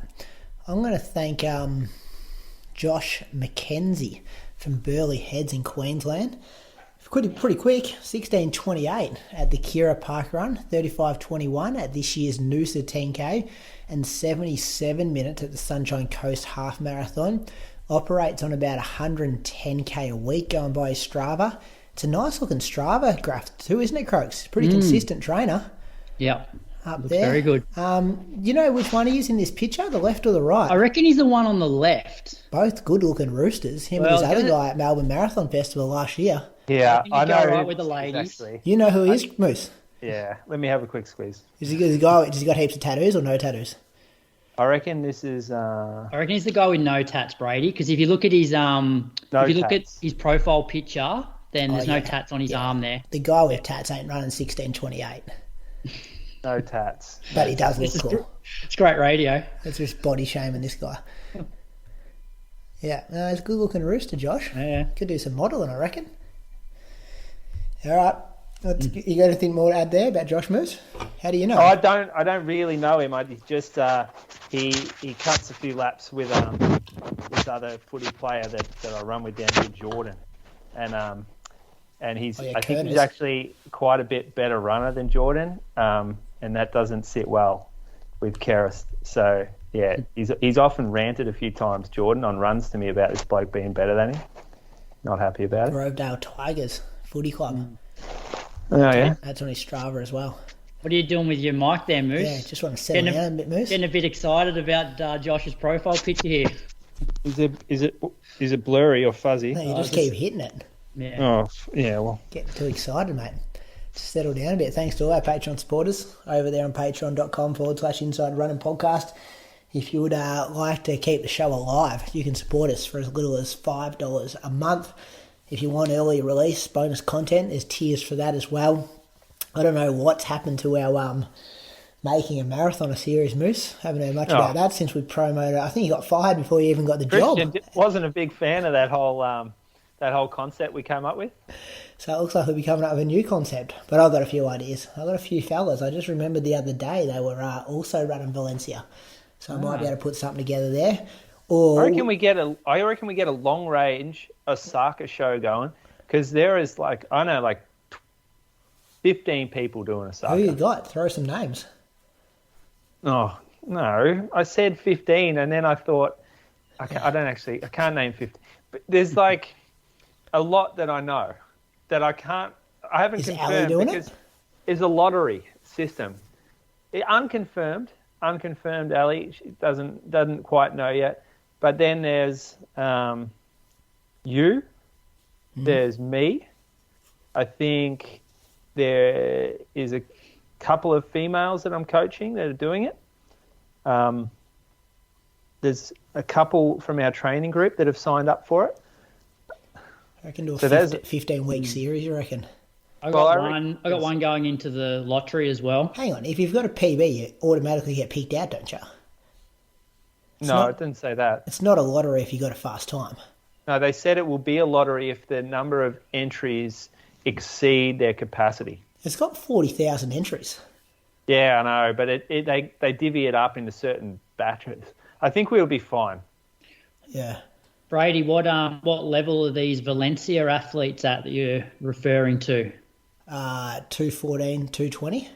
Speaker 3: I'm going to thank Josh McKenzie from Burleigh Heads in Queensland. Pretty quick, 16:28 at the Kira Park Run, 35:21 at this year's Noosa 10K, and 77 minutes at the Sunshine Coast Half Marathon. Operates on about 110k a week going by his Strava. It's a nice looking Strava graph too, isn't it, Croaks? Pretty consistent trainer.
Speaker 1: Yeah.
Speaker 3: Up
Speaker 1: Looks
Speaker 3: there.
Speaker 1: very good.
Speaker 3: You know which one he is in this picture, the left or the right?
Speaker 1: I reckon he's the one on the left.
Speaker 3: Both good looking roosters. Him and his other guy at Melbourne Marathon Festival last year.
Speaker 4: Yeah,
Speaker 1: I
Speaker 4: know.
Speaker 1: Right with the ladies.
Speaker 4: Exactly.
Speaker 3: You know who he is, Moose?
Speaker 4: Yeah, let me have a quick squeeze.
Speaker 3: Is he the guy? Does he got heaps of tattoos or no tattoos?
Speaker 4: I reckon this is.
Speaker 1: I reckon he's the guy with no tats, Brady. Because if you look at his look at his profile picture, then there's no tats on his arm there.
Speaker 3: The guy with tats ain't running 16:28.
Speaker 4: No tats.
Speaker 3: But he does look cool.
Speaker 1: It's great radio.
Speaker 3: It's just body shaming this guy. Yeah, no, it's a good looking rooster, Josh.
Speaker 1: Yeah.
Speaker 3: Could do some modelling, I reckon. All right. You got anything more to add there about Josh Moose? How do you know?
Speaker 4: I don't really know him. I just he cuts a few laps with this other footy player that I run with down in Jordan, and he's I think he's actually quite a bit better runner than Jordan, and that doesn't sit well with Keris. So yeah, he's often ranted a few times, Jordan, on runs to me about this bloke being better than him. Not happy about it.
Speaker 3: Grovedale Tigers Footy Club.
Speaker 4: Oh yeah,
Speaker 3: that's on his Strava as well.
Speaker 1: What are you doing with your mic there, Moose?
Speaker 3: Yeah, just want to settle down a bit, Moose.
Speaker 1: Getting a bit excited about Josh's profile picture here.
Speaker 4: Is it blurry or fuzzy?
Speaker 3: No, you just keep hitting it.
Speaker 1: Yeah.
Speaker 4: Oh yeah, well.
Speaker 3: Getting too excited, mate. Just settle down a bit. Thanks to all our Patreon supporters over there on patreon.com/Inside Running Podcast. If you would like to keep the show alive, you can support us for as little as $5 a month. If you want early release, bonus content, there's tiers for that as well. I don't know what's happened to our making a marathon a series, Moose. Haven't heard much about that since we promoted. I think you got fired before you even got the job.
Speaker 4: Christian wasn't a big fan of that whole concept we came up with.
Speaker 3: So it looks like we'll be coming up with a new concept. But I've got a few ideas. I've got a few fellas. I just remembered the other day they were also running Valencia. So I might be able to put something together there. Or
Speaker 4: I reckon we get a long range Osaka show going, because there is like 15 people doing Osaka.
Speaker 3: Who you got? Throw some names.
Speaker 4: Oh no, I said 15, and then I thought I can't name 15. But there's like a lot that I know that I haven't
Speaker 3: Is
Speaker 4: confirmed
Speaker 3: Ali doing
Speaker 4: because
Speaker 3: it?
Speaker 4: It's a lottery system. Unconfirmed. Ali, she doesn't quite know yet. But then there's you. There's me. I think there is a couple of females that I'm coaching that are doing it. There's a couple from our training group that have signed up for it.
Speaker 3: I reckon do a 15-week series, you reckon?
Speaker 1: I got one going into the lottery as well.
Speaker 3: Hang on, if you've got a PB, you automatically get picked out, don't you?
Speaker 4: I didn't say that.
Speaker 3: It's not a lottery if you got a fast time.
Speaker 4: No, they said it will be a lottery if the number of entries exceed their capacity.
Speaker 3: It's got 40,000 entries.
Speaker 4: Yeah, I know, but they divvy it up into certain batches. I think we'll be fine.
Speaker 3: Yeah.
Speaker 1: Brady, what level are these Valencia athletes at that you're referring to?
Speaker 3: 214, 220.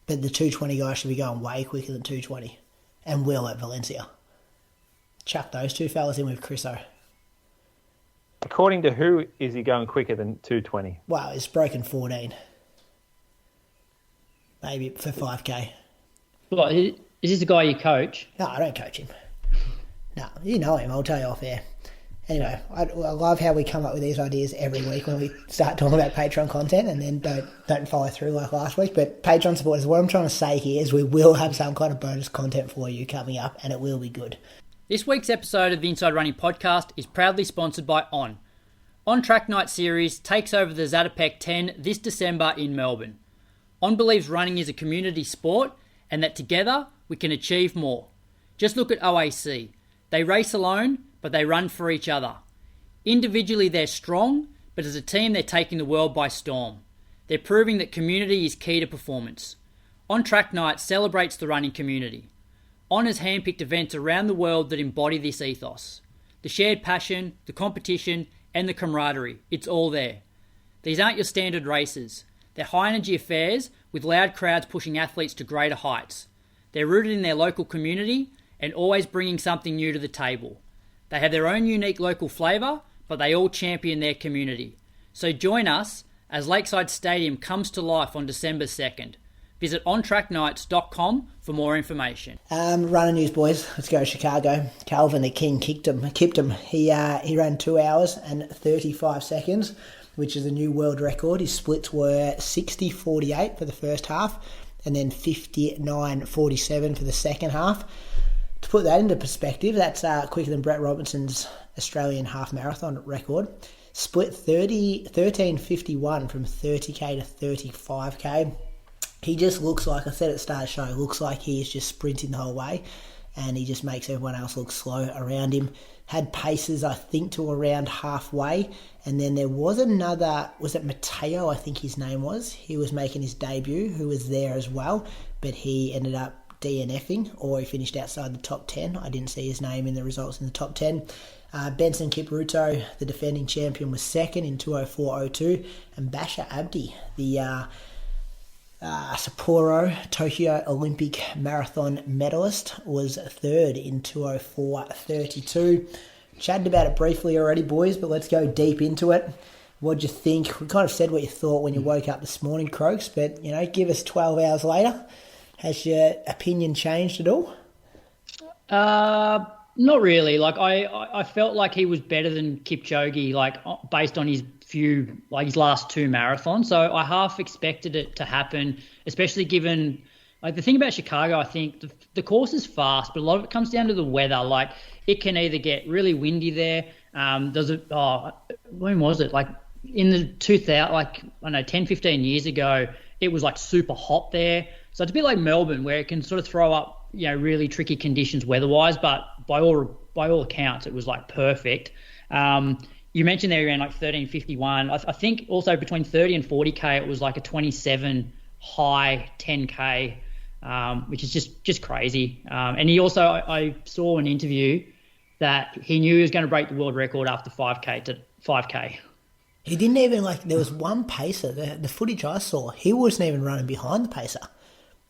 Speaker 3: But the 220 guy should be going way quicker than 220. And Will at Valencia. Chuck those two fellas in with Chriso.
Speaker 4: According to who is he going quicker than 220?
Speaker 3: Wow, it's broken 14. Maybe for 5K.
Speaker 1: What, is this the guy you coach?
Speaker 3: No, I don't coach him. No, you know him. I'll tell you off air. Anyway, I love how we come up with these ideas every week when we start talking about Patreon content and then don't follow through like last week. But Patreon supporters, what I'm trying to say here is we will have some kind of bonus content for you coming up, and it will be good.
Speaker 1: This week's episode of the Inside Running Podcast is proudly sponsored by On. On Track Night Series takes over the Zatopek 10 this December in Melbourne. On believes running is a community sport and that together we can achieve more. Just look at OAC. They race alone, but they run for each other. Individually they're strong, but as a team they're taking the world by storm. They're proving that community is key to performance. On Track Night celebrates the running community. On has handpicked events around the world that embody this ethos. The shared passion, the competition, and the camaraderie, it's all there. These aren't your standard races. They're high-energy affairs with loud crowds pushing athletes to greater heights. They're rooted in their local community and always bringing something new to the table. They have their own unique local flavour, but they all champion their community. So join us as Lakeside Stadium comes to life on December 2nd. Visit ontracknights.com for more information.
Speaker 3: Running news, boys. Let's go to Chicago. Kelvin, the King, Kiptum. He ran 2 hours and 35 seconds, which is a new world record. His splits were 60-48 for the first half and then 59-47 for the second half. To put that into perspective, that's quicker than Brett Robinson's Australian half marathon record. Split 13:51 from 30k to 35k. He just looks like, I said at the start of the show, looks like he is just sprinting the whole way, and he just makes everyone else look slow around him. Had paces, I think, to around halfway, and then there was another, was it Matteo, I think his name was? He was making his debut, who was there as well, but he ended up DNFing, or he finished outside the top 10. I didn't see his name in the results in the top 10. Benson Kipruto, the defending champion, was second in 2:04.02, and Bashir Abdi, the Sapporo Tokyo Olympic Marathon medalist, was third in 2:04.32. Chatted about it briefly already, boys, but let's go deep into it. What'd you think? We kind of said what you thought when you woke up this morning, Croaks, but, give us 12 hours later. Has your opinion changed at all?
Speaker 1: Not really. I felt like he was better than Kipchoge, based on his his last two marathons. So I half expected it to happen, especially given, the thing about Chicago, I think the course is fast, but a lot of it comes down to the weather. It can either get really windy there. When was it? In the 2000, 10, 15 years ago, it was super hot there. So it's a bit like Melbourne, where it can sort of throw up, really tricky conditions weather-wise, but by all accounts, it was perfect. You mentioned there he ran 13:51. I think also between 30 and 40k, it was a 27 high 10k, which is just crazy. And he also, I saw an interview that he knew he was going to break the world record after 5k to 5k.
Speaker 3: He didn't even there was one pacer, the footage I saw, he wasn't even running behind the pacer.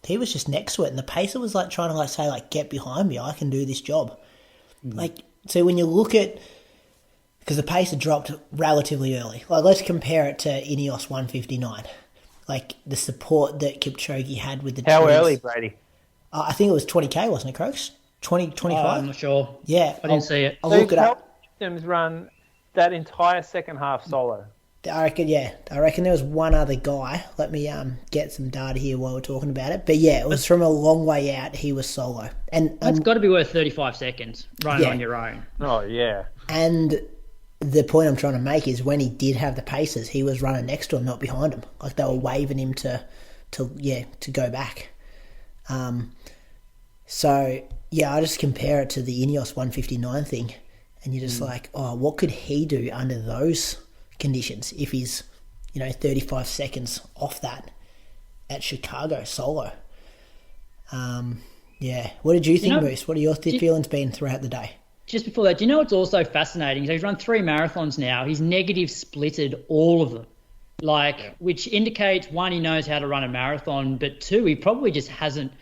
Speaker 3: He was just next to it, and the pacer was trying to say get behind me, I can do this job. So when you look at, because the pacer dropped relatively early, let's compare it to Ineos 159, the support that Kipchoge had with the
Speaker 4: How
Speaker 3: trees.
Speaker 4: early, Brady?
Speaker 3: I think it was 20k, wasn't it, Croaks? 25?
Speaker 1: I'm not sure.
Speaker 3: Yeah.
Speaker 1: I didn't see it.
Speaker 3: I'll look it up.
Speaker 4: Kiptum's run that entire second half solo.
Speaker 3: I reckon there was one other guy. Let me get some data here while we're talking about it. But yeah, it was from a long way out. He was solo, and
Speaker 1: that's got to be worth 35 seconds running on your own.
Speaker 4: Oh yeah.
Speaker 3: And the point I'm trying to make is when he did have the paces, he was running next to him, not behind him. They were waving him to go back. So yeah, I just compare it to the Ineos 159 thing, and you're just what could he do under those conditions if he's 35 seconds off that at Chicago solo? What did you think, Moose? What are your feelings been throughout the day?
Speaker 1: Just before that, do you know what's also fascinating? So he's run 3 marathons now. He's negative splitted all of them, which indicates, one, he knows how to run a marathon, but two, he probably just hasn't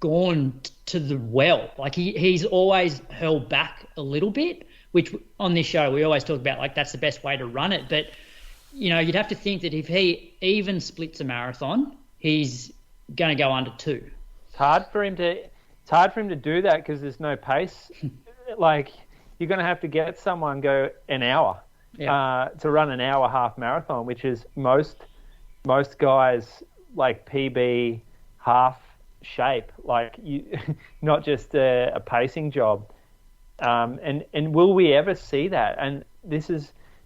Speaker 1: gone to the well. He's always held back a little bit, which on this show we always talk about that's the best way to run it. But, you'd have to think that if he even splits a marathon, he's going to go under 2.
Speaker 4: It's hard for him to do that because there's no pace. You're going to have to get someone go an hour to run an hour half marathon, which is most guys PB half shape, not just a pacing job. And will we ever see that? And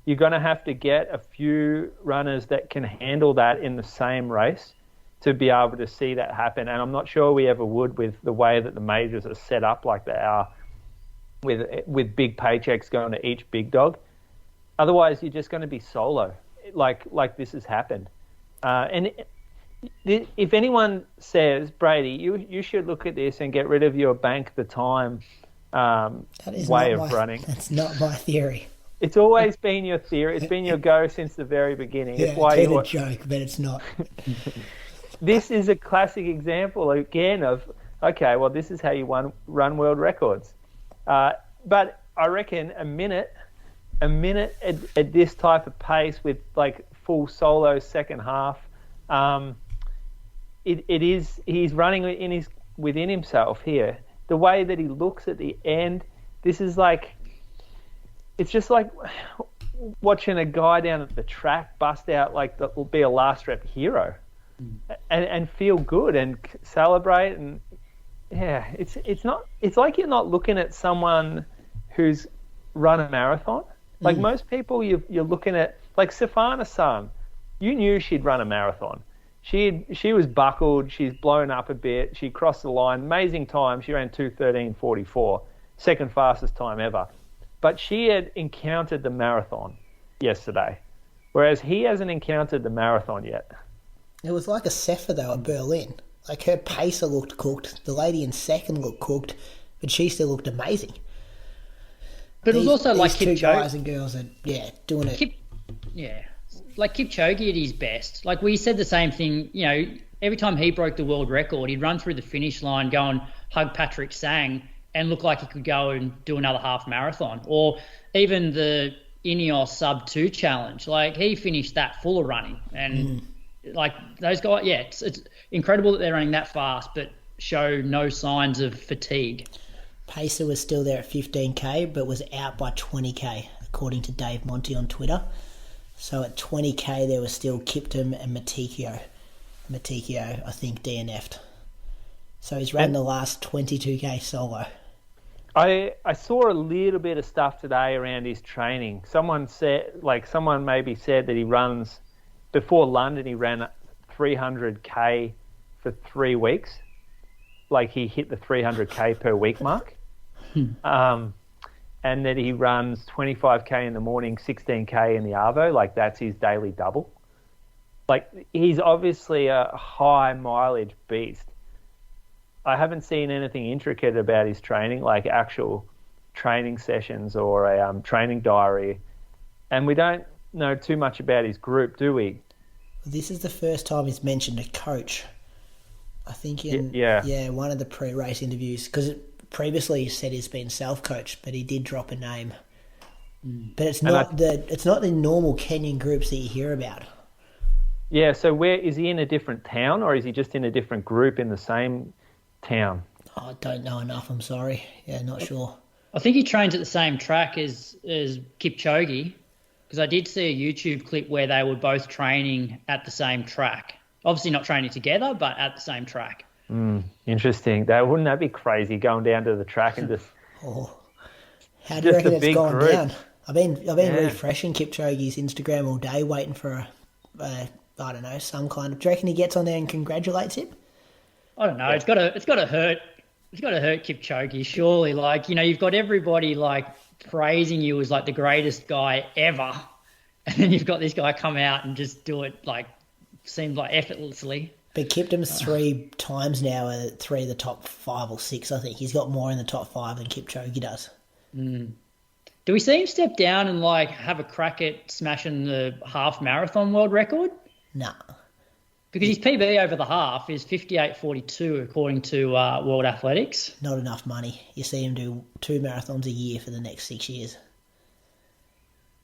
Speaker 4: you're going to have to get a few runners that can handle that in the same race to be able to see that happen. And I'm not sure we ever would with the way that the majors are set up like they are, with big paychecks going to each big dog. Otherwise, you're just going to be solo, like this has happened. And if anyone says, Brady, you should look at this and get rid of your bank the time way of running.
Speaker 3: That's not my theory.
Speaker 4: It's always been your theory. It's been your go since the very beginning.
Speaker 3: Yeah,
Speaker 4: it's why
Speaker 3: it's been a joke, but it's not.
Speaker 4: This is a classic example, again, of, okay, well, this is how you run world records. But I reckon a minute at this type of pace with, like, full solo second half, he's running within himself here. The way that he looks at the end, this is like, it's just like watching a guy down at the track bust out like that will be a last rep hero, and feel good and celebrate. And yeah, it's like you're not looking at someone who's run a marathon. Like most people, you're looking at, like Sifan Hassan. You knew she'd run a marathon. She was buckled. She's blown up a bit. She crossed the line. Amazing time. She ran 2:13.44, second fastest time ever. But she had encountered the marathon yesterday, whereas he hasn't encountered the marathon yet.
Speaker 3: It was like a Cepha, though, at Berlin. Like, her pacer looked cooked. The lady in second looked cooked, but she still looked amazing.
Speaker 1: But it was also like
Speaker 3: two guys and girls are, doing it.
Speaker 1: Like Kipchoge at his best. Like, we said the same thing, every time he broke the world record, he'd run through the finish line, go and hug Patrick Sang, and look like he could go and do another half marathon. Or even the Ineos sub 2 challenge. Like, he finished that full of running. And like those guys, it's incredible that they're running that fast, but show no signs of fatigue.
Speaker 3: Pacer was still there at 15k, but was out by 20k, according to Dave Monty on Twitter. So at 20k, there was still Kiptum and Matikio. Matikio, I think, DNF'd. So he's ran the last 22k solo.
Speaker 4: I saw a little bit of stuff today around his training. Someone maybe said that he runs, before London, he ran 300k for 3 weeks. Like, he hit the 300k per week mark. And that he runs 25k in the morning, 16k in the Arvo. Like, that's his daily double. Like, he's obviously a high mileage beast. I haven't seen anything intricate about his training, like actual training sessions or a training diary. And we don't know too much about his group, do we?
Speaker 3: This is the first time he's mentioned a coach. I think in one of the pre-race interviews, because previously he said he's been self-coached, but he did drop a name. But it's not the normal Kenyan groups that you hear about.
Speaker 4: Yeah, so where is he, in a different town, or is he just in a different group in the same town?
Speaker 3: I don't know enough, I'm sorry. Yeah, not sure.
Speaker 1: I think he trains at the same track as Kipchoge, because I did see a YouTube clip where they were both training at the same track. Obviously not training together, but at the same track.
Speaker 4: Interesting. Wouldn't that be crazy, going down to the track and just...
Speaker 3: How do you reckon it's gone down? I've been refreshing Kipchoge's Instagram all day, waiting for I don't know, some kind of... Do you reckon he gets on there and congratulates him?
Speaker 1: I don't know. Yeah. It's got to hurt. It's got to hurt Kipchoge, surely. Like, you've got everybody like praising you as like the greatest guy ever, and then you've got this guy come out and just do it like seems like effortlessly.
Speaker 3: But Kiptum's 3 times now, 3 of the top 5 or 6. I think he's got more in the top 5 than Kipchoge does.
Speaker 1: Do we see him step down and like have a crack at smashing the half marathon world record?
Speaker 3: No.
Speaker 1: Because his PB over the half is 58.42 according to World Athletics.
Speaker 3: Not enough money. You see him do 2 marathons a year for the next 6 years.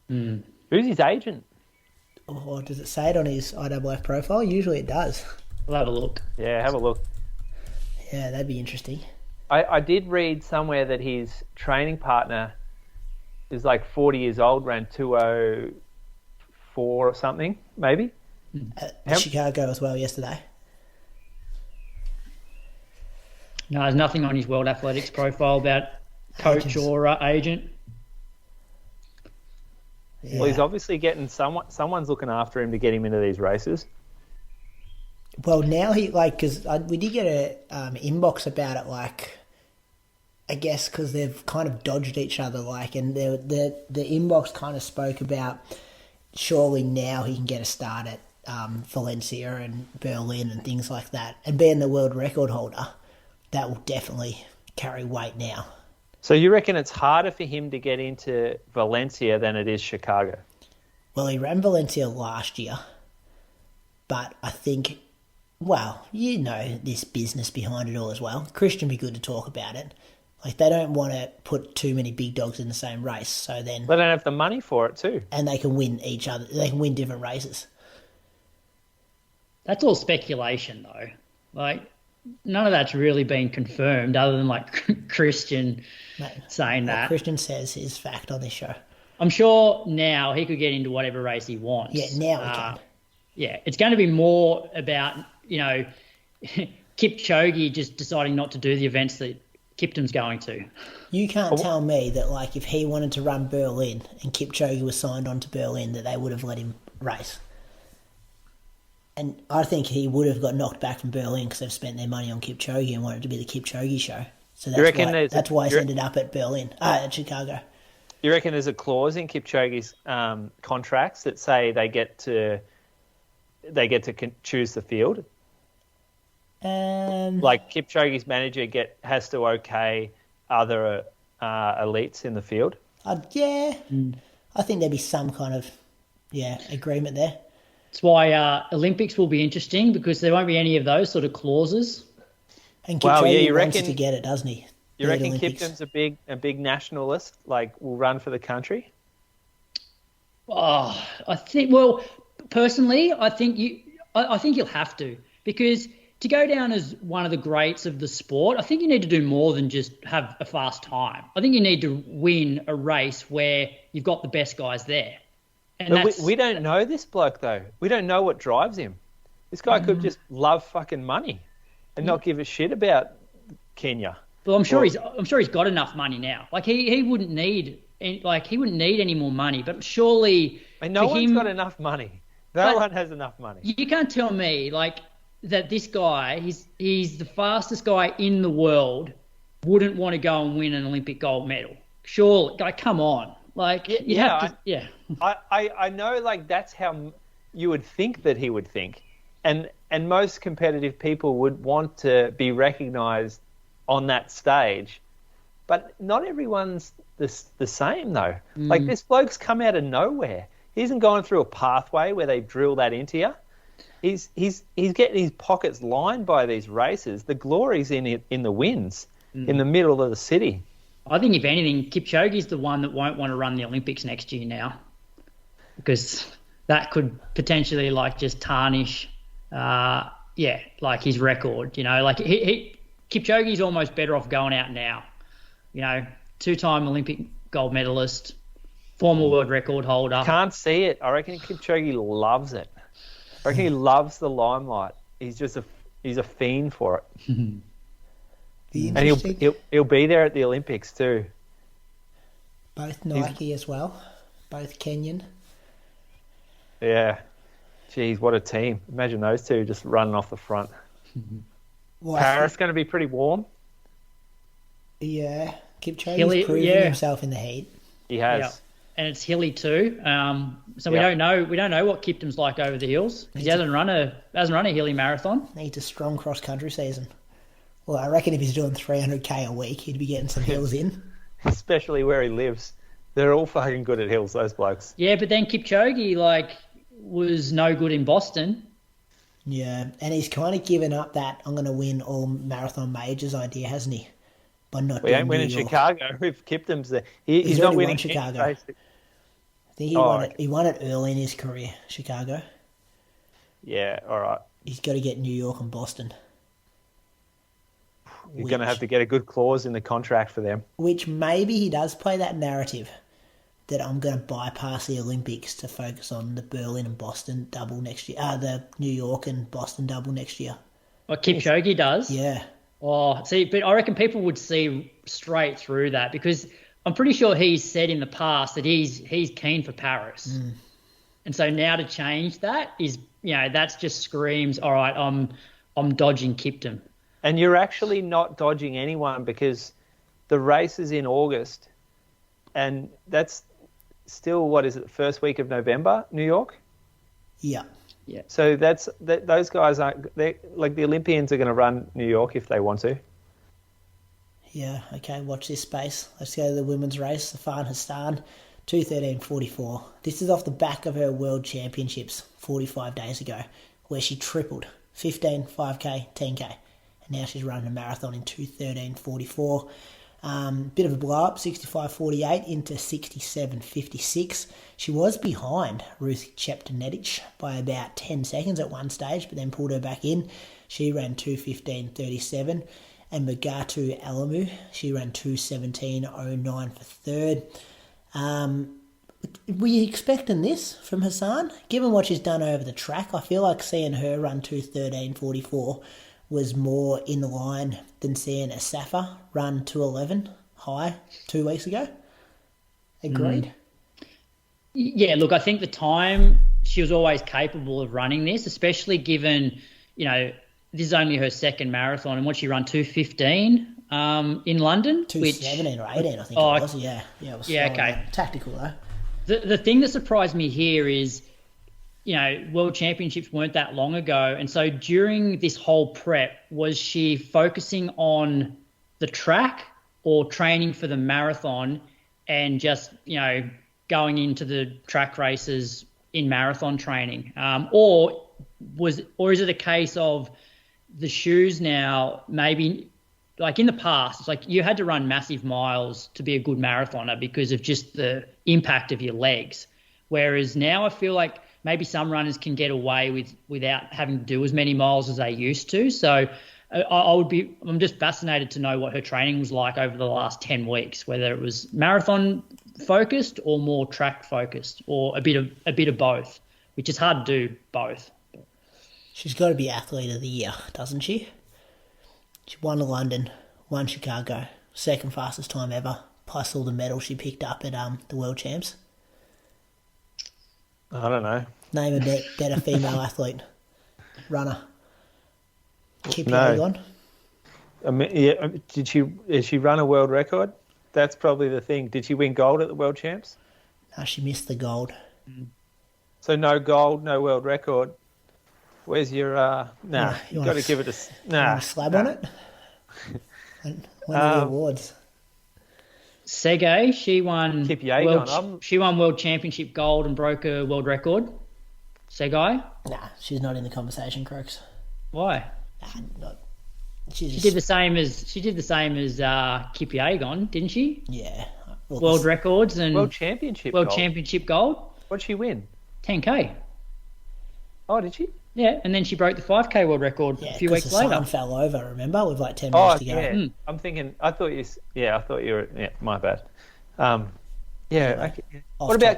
Speaker 4: Who's his agent?
Speaker 3: Oh, does it say it on his IWF profile? Usually it does.
Speaker 1: We'll have a look.
Speaker 4: Yeah, have a look.
Speaker 3: Yeah, that'd be interesting.
Speaker 4: I did read somewhere that his training partner is like 40 years old, ran 2:04 or something, maybe.
Speaker 3: Chicago as well yesterday.
Speaker 1: No, there's nothing on his World Athletics profile about coach Agents. Or agent.
Speaker 4: Yeah. Well, he's obviously getting someone's looking after him to get him into these races.
Speaker 3: Well, now because we did get a inbox about it, like, I guess because they've kind of dodged each other, like, and the inbox kind of spoke about surely now he can get a start Valencia and Berlin and things like that, and being the world record holder, that will definitely carry weight now.
Speaker 4: So you reckon it's harder for him to get into Valencia than it is Chicago?
Speaker 3: Well, he ran Valencia last year, but I think, well, you know this business behind it all as well. Christian be good to talk about it. Like, they don't want to put too many big dogs in the same race, so then...
Speaker 4: They don't have the money for it too.
Speaker 3: And they can win each other. They can win different races.
Speaker 1: That's all speculation, though. Like, none of that's really been confirmed other than, like, Christian saying that.
Speaker 3: Christian says is fact on this show.
Speaker 1: I'm sure now he could get into whatever race he wants.
Speaker 3: Yeah, now he can.
Speaker 1: Yeah, it's going to be more about, you know, Kipchoge just deciding not to do the events that Kiptum's going to.
Speaker 3: You can't tell me that, like, if he wanted to run Berlin and Kipchoge was signed on to Berlin, that they would have let him race. And I think he would have got knocked back from Berlin because they've spent their money on Kipchoge and wanted it to be the Kipchoge show. So that's why he's ended up at at Chicago.
Speaker 4: You reckon there's a clause in Kipchoge's contracts that say they get to choose the field? Like Kipchoge's manager has to okay other elites in the field?
Speaker 3: Yeah. I think there'd be some kind of agreement there.
Speaker 1: That's why Olympics will be interesting because there won't be any of those sort of clauses.
Speaker 3: And Kipchoge wants to get it, doesn't he?
Speaker 4: You reckon Kiptum's a big nationalist, like will run for the country?
Speaker 1: Oh, I think. Well, personally, I think you'll have to, because to go down as one of the greats of the sport, I think you need to do more than just have a fast time. I think you need to win a race where you've got the best guys there. And
Speaker 4: we don't know this bloke though. We don't know what drives him. This guy could just love fucking money and not give a shit about Kenya.
Speaker 1: Well, I'm sure he's got enough money now. Like he wouldn't need any more money. But surely,
Speaker 4: no one's got enough money. No one has enough money.
Speaker 1: You can't tell me that this guy, he's the fastest guy in the world, wouldn't want to go and win an Olympic gold medal. Surely, come on. Like
Speaker 4: I know, like that's how you would think that he would think, and most competitive people would want to be recognised on that stage, but not everyone's the same though. Like this bloke's come out of nowhere. He hasn't gone through a pathway where they drill that into you. He's getting his pockets lined by these races. The glory's in the wins in the middle of the city.
Speaker 1: I think if anything, Kipchoge's the one that won't want to run the Olympics next year now, because that could potentially just tarnish, his record. You know, Kipchoge's almost better off going out now. You know, 2-time Olympic gold medalist, former world record holder.
Speaker 4: Can't see it. I reckon Kipchoge loves it. I reckon he loves the limelight. He's a fiend for it. And he'll be there at the Olympics too.
Speaker 3: Both Nike as well. Both Kenyan.
Speaker 4: Yeah. Jeez, what a team. Imagine those two just running off the front. Well, Paris going to be pretty warm.
Speaker 3: Yeah. Kipchoge's proven himself in the heat.
Speaker 4: He has.
Speaker 1: Yeah. And it's hilly too. So we don't know what Kiptum's like over the hills. He hasn't run a hilly marathon.
Speaker 3: Needs a strong cross country season. Well, I reckon if he's doing 300k a week, he'd be getting some hills in.
Speaker 4: Especially where he lives. They're all fucking good at hills, those blokes.
Speaker 1: Yeah, but then Kipchoge, was no good in Boston.
Speaker 3: Yeah, and he's kind of given up that I'm going to win all marathon majors idea, hasn't he? By not
Speaker 4: we ain't winning Chicago. If Kiptum's there. He's not winning
Speaker 3: Chicago. I think he won it early in his career, Chicago.
Speaker 4: Yeah, all right.
Speaker 3: He's got to get New York and Boston.
Speaker 4: You're going to have to get a good clause in the contract for them.
Speaker 3: Which maybe he does play that narrative that I'm going to bypass the Olympics to focus on the Berlin and Boston double next year. The New York and Boston double next year.
Speaker 1: What Kipchoge does?
Speaker 3: Yeah.
Speaker 1: Oh, see, but I reckon people would see straight through that because I'm pretty sure he's said in the past that he's keen for Paris. And so now to change that is, that's just screams, all right, I'm dodging Kiptum.
Speaker 4: And you're actually not dodging anyone because the race is in August and that's still, what is it, the first week of November, New York?
Speaker 3: Yeah.
Speaker 1: Yeah.
Speaker 4: So those guys aren't, like the Olympians are going to run New York if they want to.
Speaker 3: Yeah, okay, watch this space. Let's go to the women's race. Sifan Hassan, 2:13.44. This is off the back of her World Championships 45 days ago, where she tripled 15, 5K, 10K. And now she's running a marathon in 2:13.44. Bit of a blow up, 65.48 into 67.56. She was behind Ruth Chepngetich by about 10 seconds at one stage, but then pulled her back in. She ran 2:15.37. And Magatu Alamu, she ran 2:17.09 for third. Were you expecting this from Hassan? Given what she's done over the track, I feel like seeing her run 2:13.44 was more in line than seeing a Safa run 2:11 high 2 weeks ago. Agreed?
Speaker 1: Yeah, look, I think the time she was always capable of running this, especially given, this is only her second marathon, and what she run 2:15 in London,
Speaker 3: 2:17 or 18, I think it was. Yeah, it was.
Speaker 1: Yeah, okay.
Speaker 3: Tactical though.
Speaker 1: The thing that surprised me here is, World Championships weren't that long ago, and so during this whole prep, was she focusing on the track or training for the marathon, and just going into the track races in marathon training, or is it a case of the shoes now, maybe like in the past, it's like you had to run massive miles to be a good marathoner because of just the impact of your legs. Whereas now I feel like maybe some runners can get away without having to do as many miles as they used to. So I'm just fascinated to know what her training was like over the last 10 weeks, whether it was marathon focused or more track focused, or a bit of both, which is hard to do both.
Speaker 3: She's got to be Athlete of the Year, doesn't she? She won London, won Chicago, second fastest time ever, plus all the medals she picked up at the World Champs.
Speaker 4: I don't know.
Speaker 3: Name a better female athlete, runner. Kipruto.
Speaker 4: Did she run a world record? That's probably the thing. Did she win gold at the World Champs?
Speaker 3: No, she missed the gold.
Speaker 4: So no gold, no world record. Where's your you've got to give it a
Speaker 3: a slab on it. One of the awards.
Speaker 1: Sege, she won World Championship gold and broke a world record. Sege?
Speaker 3: Nah, she's not in the conversation, Crooks.
Speaker 1: Why? She did the same as Kipyegon, didn't she?
Speaker 3: Yeah. Well,
Speaker 1: world records and
Speaker 4: World Championship
Speaker 1: gold.
Speaker 4: What'd she win?
Speaker 1: 10K.
Speaker 4: Oh, did she?
Speaker 1: Yeah, and then she broke the 5K world record a few weeks later.
Speaker 3: Hassan fell over, remember, with like 10 minutes to go.
Speaker 4: Yeah. I'm thinking. I thought you were. Yeah, my bad. What about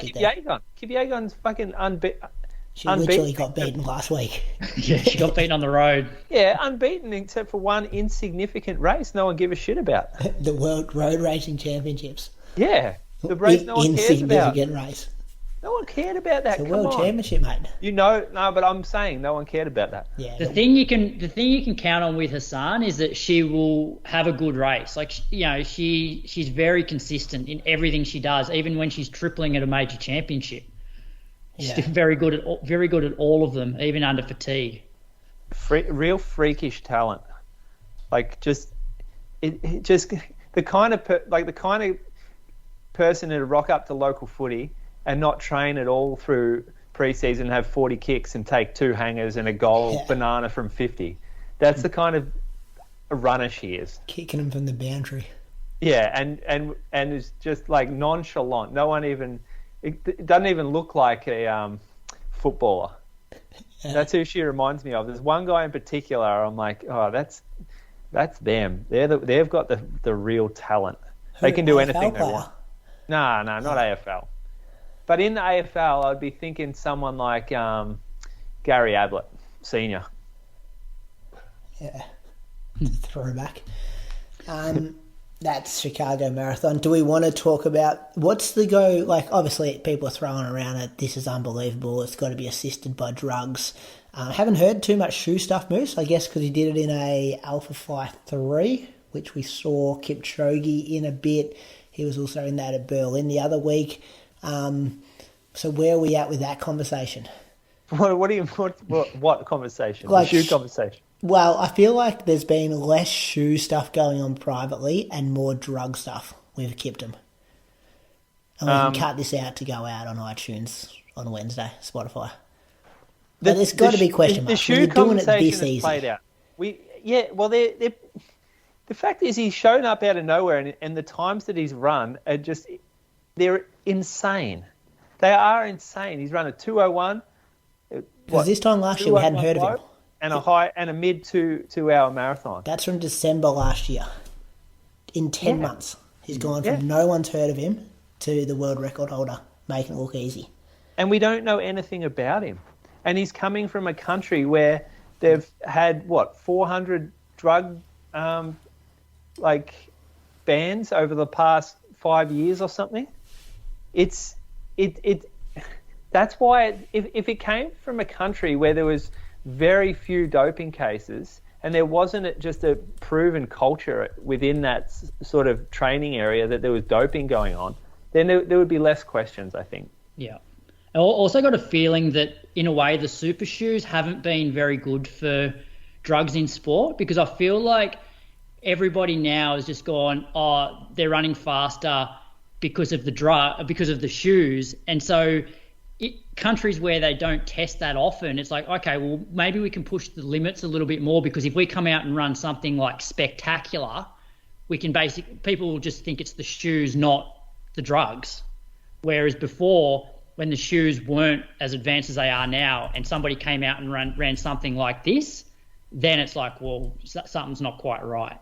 Speaker 4: Kipyegon? Kipyegon's fucking unbeaten.
Speaker 3: She literally got beaten last week.
Speaker 1: Yeah, she got beaten on the road.
Speaker 4: Yeah, unbeaten except for one insignificant race no one gave a shit about.
Speaker 3: The World Road Racing Championships.
Speaker 4: Yeah, the race no one cares about.
Speaker 3: Insignificant race.
Speaker 4: No one cared about that.
Speaker 3: It's a World Championship, mate.
Speaker 4: But I'm saying no one cared about that.
Speaker 1: Yeah. The thing you can count on with Hassan is that she will have a good race. Like, she's very consistent in everything she does, even when she's tripling at a major championship. She's very good at all of them, even under fatigue.
Speaker 4: Real freakish talent. Like the kind of person who'd rock up to local footy and not train at all through pre-season, have 40 kicks and take 2 hangers and a goal banana from 50. That's the kind of a runner she is.
Speaker 3: Kicking them from the boundary.
Speaker 4: Yeah, and is just like nonchalant. No one even... It doesn't even look like a footballer. Yeah. That's who she reminds me of. There's one guy in particular. I'm like, oh, that's them. They've got the real talent. They can do anything they want. No, not AFL. But in the AFL, I'd be thinking someone like Gary Ablett, Senior.
Speaker 3: Yeah, throwback. That's Chicago Marathon. Do we want to talk about what's the go? Like, obviously, people are throwing around it. This is unbelievable. It's got to be assisted by drugs. Haven't heard too much shoe stuff, Moose. I guess because he did it in a Alpha Fly 3, which we saw Kipchoge in a bit. He was also in that at Berlin the other week. So where are we at with that conversation?
Speaker 4: What conversation?
Speaker 3: Like,
Speaker 4: the shoe conversation.
Speaker 3: Well, I feel like there's been less shoe stuff going on privately and more drug stuff with Kiptum. And we can cut this out to go out on iTunes on Wednesday, Spotify. But there's got to be question marks.
Speaker 4: The shoe conversation is played out. The fact is he's shown up out of nowhere, and the times that he's run are just, they're insane. They are insane. He's run a 2:01.
Speaker 3: Because this time last year we hadn't heard of him.
Speaker 4: And a mid 2-hour marathon.
Speaker 3: That's from December last year. In 10 months, he's gone from no one's heard of him to the world record holder, making it look easy.
Speaker 4: And we don't know anything about him. And he's coming from a country where they've had 400 drug bans over the past 5 years or something. That's why if it came from a country where there was very few doping cases and there wasn't just a proven culture within that sort of training area that there was doping going on, then there would be less questions, I think.
Speaker 1: Yeah. I also got a feeling that, in a way, the super shoes haven't been very good for drugs in sport, because I feel like everybody now has just gone, they're running faster because of the shoes. And so countries where they don't test that often, it's like, okay, well, maybe we can push the limits a little bit more, because if we come out and run something like spectacular, people will just think it's the shoes, not the drugs. Whereas before, when the shoes weren't as advanced as they are now, and somebody came out and ran something like this, then it's like, well, something's not quite right.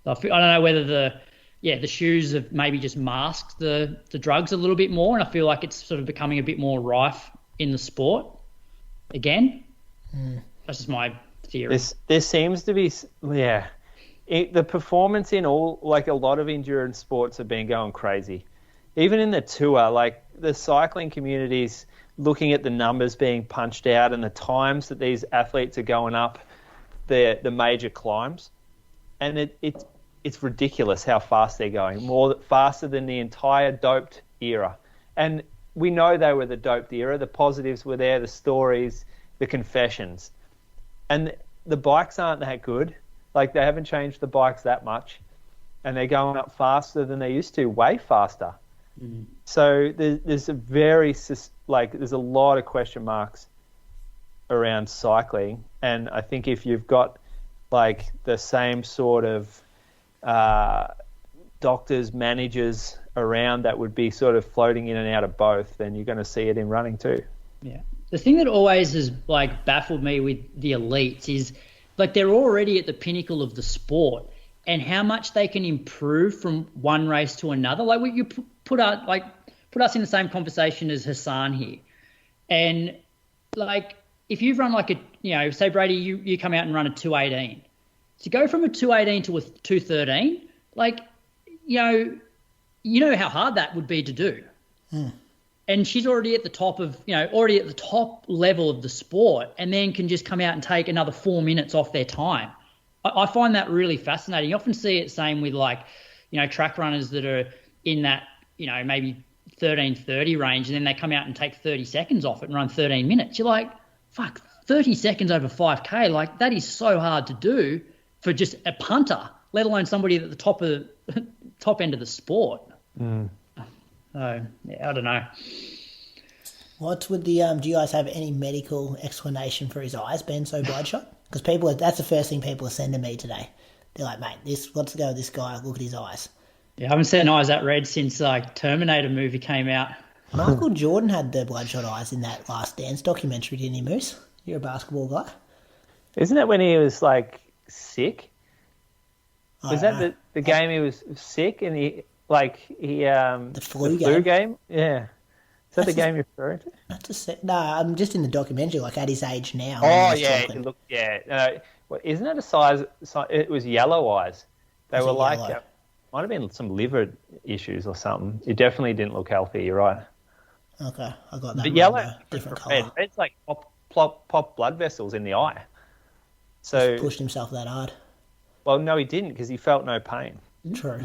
Speaker 1: I don't know whether the shoes have maybe just masked the drugs a little bit more, and I feel like it's sort of becoming a bit more rife in the sport again. That's just my theory.
Speaker 4: There seems to be, the performance in a lot of endurance sports have been going crazy. Even in the tour, like the cycling community's looking at the numbers being punched out and the times that these athletes are going up the major climbs, and it's ridiculous how fast they're going, faster than the entire doped era. And we know they were the doped era. The positives were there, the stories, the confessions. And the bikes aren't that good. Like, they haven't changed the bikes that much. And they're going up faster than they used to, way faster. Mm-hmm. So there's a lot of question marks around cycling. And I think if you've got like the same sort of doctors, managers around that would be sort of floating in and out of both, then you're going to see it in running too.
Speaker 1: Yeah. The thing that always has like baffled me with the elites is like they're already at the pinnacle of the sport, and how much they can improve from one race to another. Like you put us in the same conversation as Hassan here, and like if you've run say Brady, you come out and run a 2:18. To go from a 2:18 to a 2:13, like, you know how hard that would be to do. And she's already at the top level of the sport, and then can just come out and take another 4 minutes off their time. I find that really fascinating. You often see it same with track runners that are in that, maybe 13:30 range, and then they come out and take 30 seconds off it and run 13 minutes. You're like, fuck, 30 seconds over 5K, like that is so hard to do for just a punter, let alone somebody at the top end of the sport. So, yeah, I don't know.
Speaker 3: What's with the do you guys have any medical explanation for his eyes being so bloodshot? Because that's the first thing people are sending me today. They're like, mate, what's the go with this guy? Look at his eyes.
Speaker 1: Yeah, I haven't seen eyes that red since Terminator movie came out.
Speaker 3: Michael Jordan had the bloodshot eyes in that Last Dance documentary, didn't he, Moose? You're a basketball guy.
Speaker 4: Isn't that when he was sick? Was that the game he was sick and he the flu game? Yeah. Is that the game you're referring to?
Speaker 3: No, I'm just in the documentary, like at his age now.
Speaker 4: Oh yeah, isn't it a size? It was yellow eyes. They were like, might have been some liver issues or something. It definitely didn't look healthy. You're right.
Speaker 3: Okay, I got that.
Speaker 4: But yellow,
Speaker 3: different colour.
Speaker 4: It's like pop blood vessels in the eye. So
Speaker 3: he pushed himself that hard.
Speaker 4: Well, no, he didn't, because he felt no pain.
Speaker 3: True.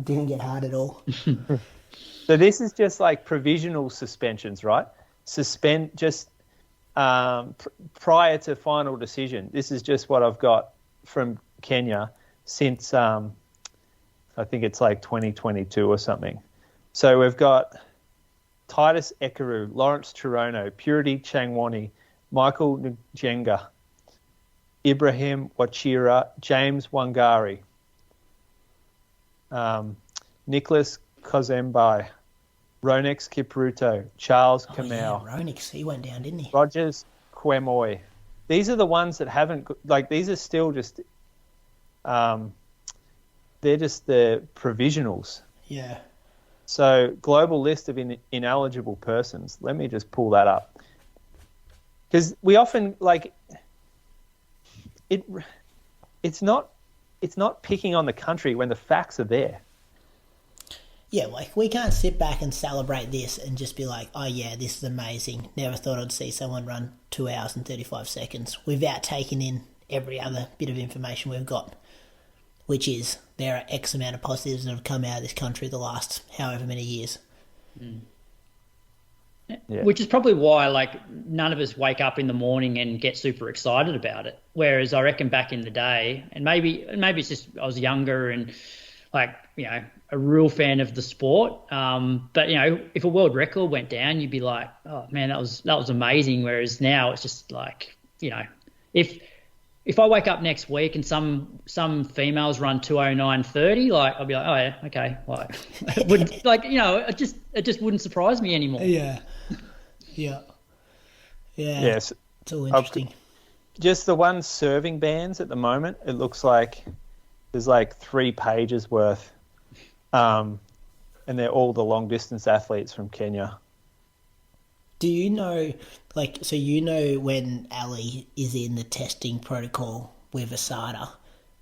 Speaker 3: Didn't get hard at all.
Speaker 4: So this is just like provisional suspensions, right? prior to final decision. This is just what I've got from Kenya since I think it's like 2022 or something. So we've got Titus Ekaru, Lawrence Chirono, Purity Changwani, Michael Njenga, Ibrahim Wachira, James Wangari, Nicholas Kozembai, Ronex Kipruto, Charles Kamau.
Speaker 3: Yeah, Ronex, he went down, didn't he?
Speaker 4: Rogers Kwemoy. These are the ones that haven't, like, these are still just, they're just the provisionals.
Speaker 3: Yeah.
Speaker 4: So, global list of ineligible persons. Let me just pull that up. Because we often, like, it's not picking on the country when the facts are there.
Speaker 3: Yeah, like, we can't sit back and celebrate this and just be like, oh yeah, this is amazing. Never thought I'd see someone run 2 hours and 35 seconds without taking in every other bit of information we've got, which is there are X amount of positives that have come out of this country the last however many years.
Speaker 1: Mm.
Speaker 4: Yeah.
Speaker 1: Which is probably why, like, none of us wake up in the morning and get super excited about it. Whereas I reckon back in the day, and maybe it's just I was younger and, like, you know, a real fan of the sport. But, you know, if a world record went down, you'd be like, oh man, that was amazing. Whereas now it's just like, you know, if I wake up next week and some females run 2:09:30, like, I'll be like, oh yeah, okay, like, it wouldn't, like, you know, it just wouldn't surprise me anymore.
Speaker 3: Yeah.
Speaker 4: Yes,
Speaker 3: it's all interesting.
Speaker 4: Just the one serving bands at the moment, it looks like there's like 3 pages worth, and they're all the long distance athletes from Kenya.
Speaker 3: Do you know, like, so you know when Ali is in the testing protocol with Asada,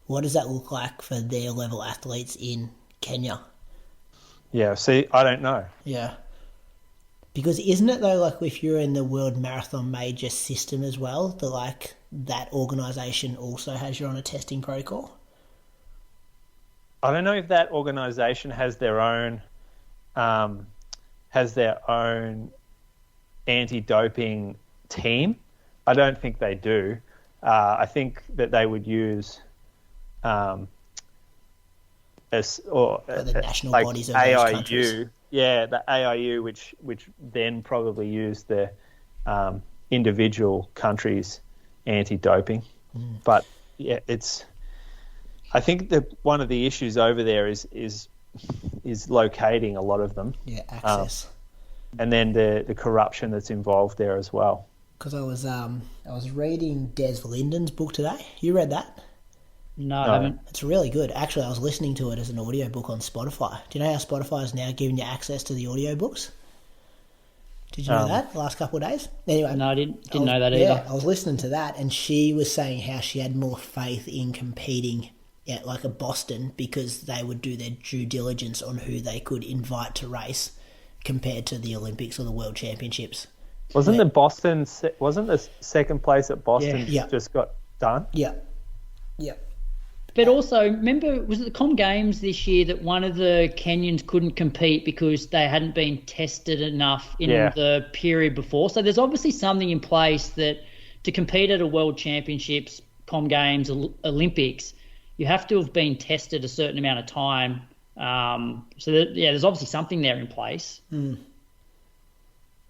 Speaker 3: what does that look like for their level athletes in Kenya?
Speaker 4: Yeah, see, I don't know.
Speaker 3: Yeah. Because isn't it, though, like, if you're in the World Marathon Major system as well, that organisation also has you on a testing protocol?
Speaker 4: I don't know if that organisation has their own anti-doping team. I don't think they do. I think that they would use
Speaker 3: the national
Speaker 4: like
Speaker 3: bodies of
Speaker 4: AIU,
Speaker 3: those countries.
Speaker 4: Yeah, the AIU, which then probably use the individual countries' anti-doping. But yeah, I think that one of the issues over there is locating a lot of them.
Speaker 3: Yeah, access.
Speaker 4: And then the corruption that's involved there as well.
Speaker 3: Because I was reading Des Linden's book today. You read that?
Speaker 1: No, I haven't.
Speaker 3: It's really good. Actually, I was listening to it as an audiobook on Spotify. Do you know how Spotify is now giving you access to the audiobooks? Did you know that the last couple of days? Anyway,
Speaker 1: no, I didn't know that either.
Speaker 3: Yeah, I was listening to that, and she was saying how she had more faith in competing at like a Boston because they would do their due diligence on who they could invite to race compared to the Olympics or the World Championships.
Speaker 4: Wasn't the second place at Boston just got done?
Speaker 3: Yeah.
Speaker 1: But also, remember, was it the Com Games this year that one of the Kenyans couldn't compete because they hadn't been tested enough in the period before? So there's obviously something in place that to compete at a World Championships, Com Games, Olympics, you have to have been tested a certain amount of time. There's obviously something there in place.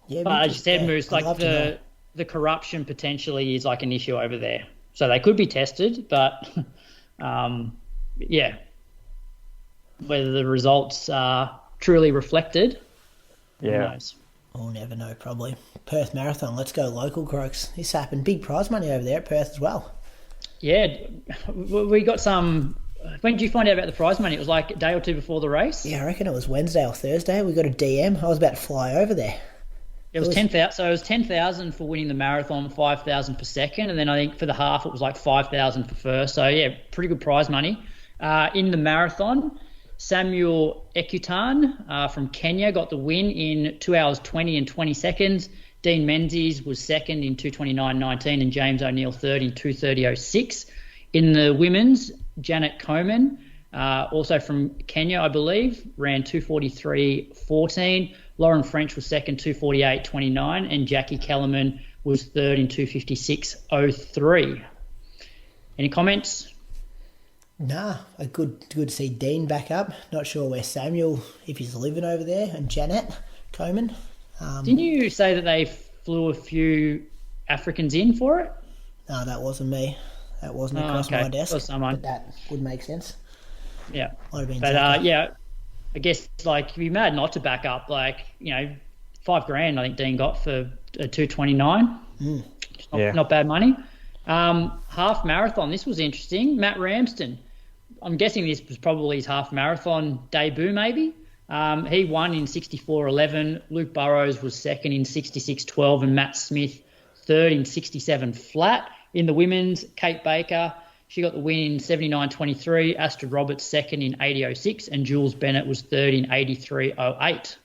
Speaker 3: Yeah,
Speaker 1: but as you said, Moose, like the corruption potentially is like an issue over there. So they could be tested, but whether the results are truly reflected, who knows?
Speaker 3: We'll never know, probably. Perth Marathon, let's go local, Croaks. This happened. Big prize money over there at Perth as well.
Speaker 1: Yeah, we got some. When did you find out about the prize money? It was like a day or two before the race?
Speaker 3: Yeah, I reckon it was Wednesday or Thursday. We got a DM. I was about to fly over there.
Speaker 1: It was 10,000. So it was 10,000 for winning the marathon, 5,000 for second, and then I think for the half it was like 5,000 for first. So yeah, pretty good prize money. In the marathon, Samuel Ekutan from Kenya got the win in 2 hours 20 and 20 seconds. Dean Menzies was second in 2:29.19 and James O'Neill third in 2:30.06. In the women's, Janet Coman, also from Kenya, I believe, ran 2:43.14. Lauren French was second, 2:48.29, and Jackie Kellerman was third in 2:56.03. Any comments?
Speaker 3: Nah, good to see Dean back up. Not sure where Samuel, if he's living over there, and Janet Coman.
Speaker 1: Didn't you say that they flew a few Africans in for it?
Speaker 3: No, that wasn't me. That wasn't across my desk. But that would make sense.
Speaker 1: Yeah.
Speaker 3: Might have been.
Speaker 1: But I guess like you'd be mad not to back up. Like, you know, $5,000 I think Dean got for a 2:29. Not bad money. Half marathon. This was interesting. Matt Ramsden. I'm guessing this was probably his half marathon debut, maybe. He won in 64.11. Luke Burrows was second in 66.12, and Matt Smith third in 67 flat. In the women's, Kate Baker, she got the win in 79.23. Astrid Roberts second in 80.06, and Jules Bennett was third in 83.08.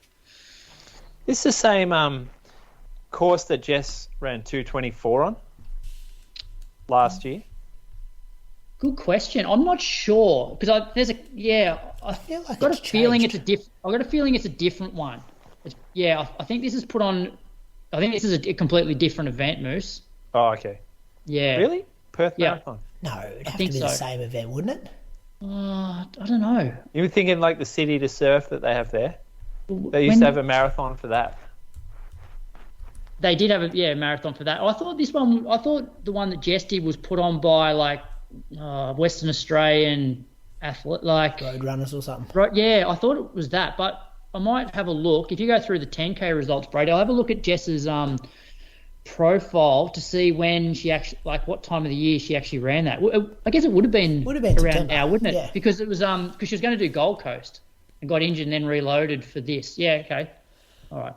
Speaker 4: This is the same course that Jess ran 2:24 on last year.
Speaker 1: Good question. I'm not sure because I feel like I've got a feeling it's a different one. I think this is put on. I think this is a completely different event, Moose.
Speaker 4: Oh, okay.
Speaker 1: Yeah.
Speaker 4: Really? Perth Marathon?
Speaker 3: No, it'd have to be the same event, wouldn't it?
Speaker 1: I don't know.
Speaker 4: You were thinking like the City to Surf that they have there? They used to have a marathon for that.
Speaker 1: They did have a marathon for that. I thought the one that Jess did was put on by like Western Australian athlete, like
Speaker 3: road runners or something.
Speaker 1: Right? Yeah, I thought it was that, but I might have a look. If you go through the 10K results, Brady, I'll have a look at Jess's profile to see when she actually, like what time of the year she actually ran that. I guess it would have been around
Speaker 3: September.
Speaker 1: now, wouldn't it?
Speaker 3: Yeah.
Speaker 1: Because it was because she was going to do Gold Coast and got injured and then reloaded for this. Yeah, okay, all right.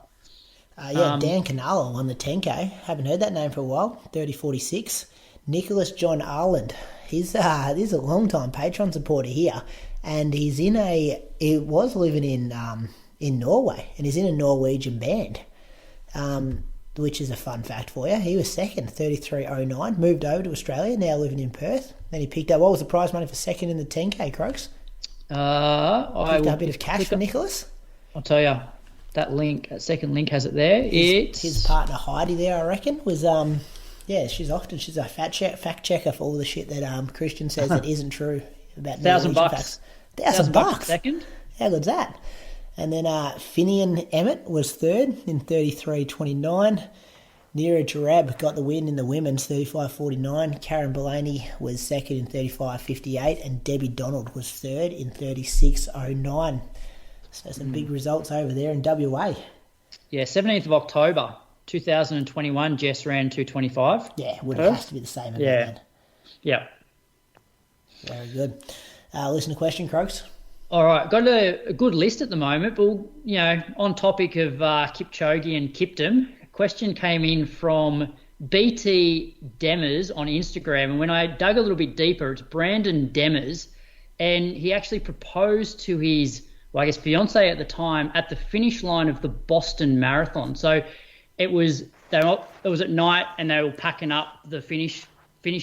Speaker 3: Dan Canala won the 10K. Haven't heard that name for a while. 30.46. Nicholas John Arland. He's a long-time Patreon supporter here, and he was living in Norway, and he's in a Norwegian band, which is a fun fact for you. He was second, 33.09. Moved over to Australia, now living in Perth. Then he picked up, what was the prize money for second in the 10K, Croaks? Picked up a bit of cash for Nicholas.
Speaker 1: I'll tell you. That second link has it there.
Speaker 3: His partner Heidi there, I reckon, was she's a fact checker for all the shit that Christian says that isn't true about
Speaker 1: $1,000.
Speaker 3: $1,000
Speaker 1: second.
Speaker 3: How good's that? And then Finian Emmett was third in 33.29. Neera Jarab got the win in the women's 35.49. Karen Bellany was second in 35.58, and Debbie Donald was third in 36.09. So some big results over there in WA.
Speaker 1: Yeah, 17th of October, 2021, Jess ran 2:25.
Speaker 3: Yeah, would have has to be the same event.
Speaker 1: Yeah.
Speaker 3: Very good. Listen to question, Croaks.
Speaker 1: All right, got a good list at the moment, but, on topic of Kipchoge and Kiptum, a question came in from BT Demers on Instagram, and when I dug a little bit deeper, it's Brandon Demers, and he actually proposed to his fiance at the time at the finish line of the Boston Marathon. So it was at night and they were packing up the finish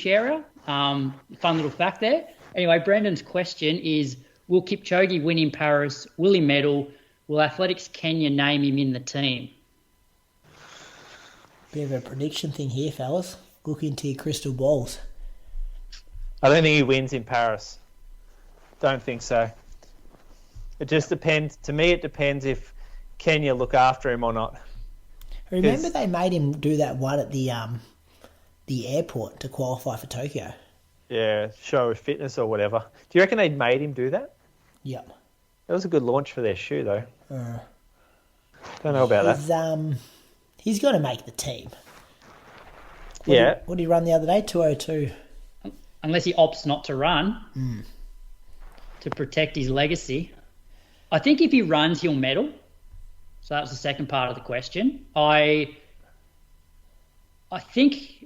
Speaker 1: area. Fun little fact there. Anyway, Brendan's question is, will Kipchoge win in Paris? Will he medal? Will Athletics Kenya name him in the team?
Speaker 3: Bit of a prediction thing here, fellas. Look into your crystal balls.
Speaker 4: I don't think he wins in Paris. Don't think so. It just depends. To me, it depends if Kenya look after him or not.
Speaker 3: Remember they made him do that one at the airport to qualify for Tokyo?
Speaker 4: Yeah, show of fitness or whatever. Do you reckon they made him do that?
Speaker 3: Yep.
Speaker 4: That was a good launch for their shoe, though. Don't know about that.
Speaker 3: He's got to make the team. What did he run the other day? 2:02.
Speaker 1: Unless he opts not to run to protect his legacy. I think if he runs, he'll medal. So that was the second part of the question. I think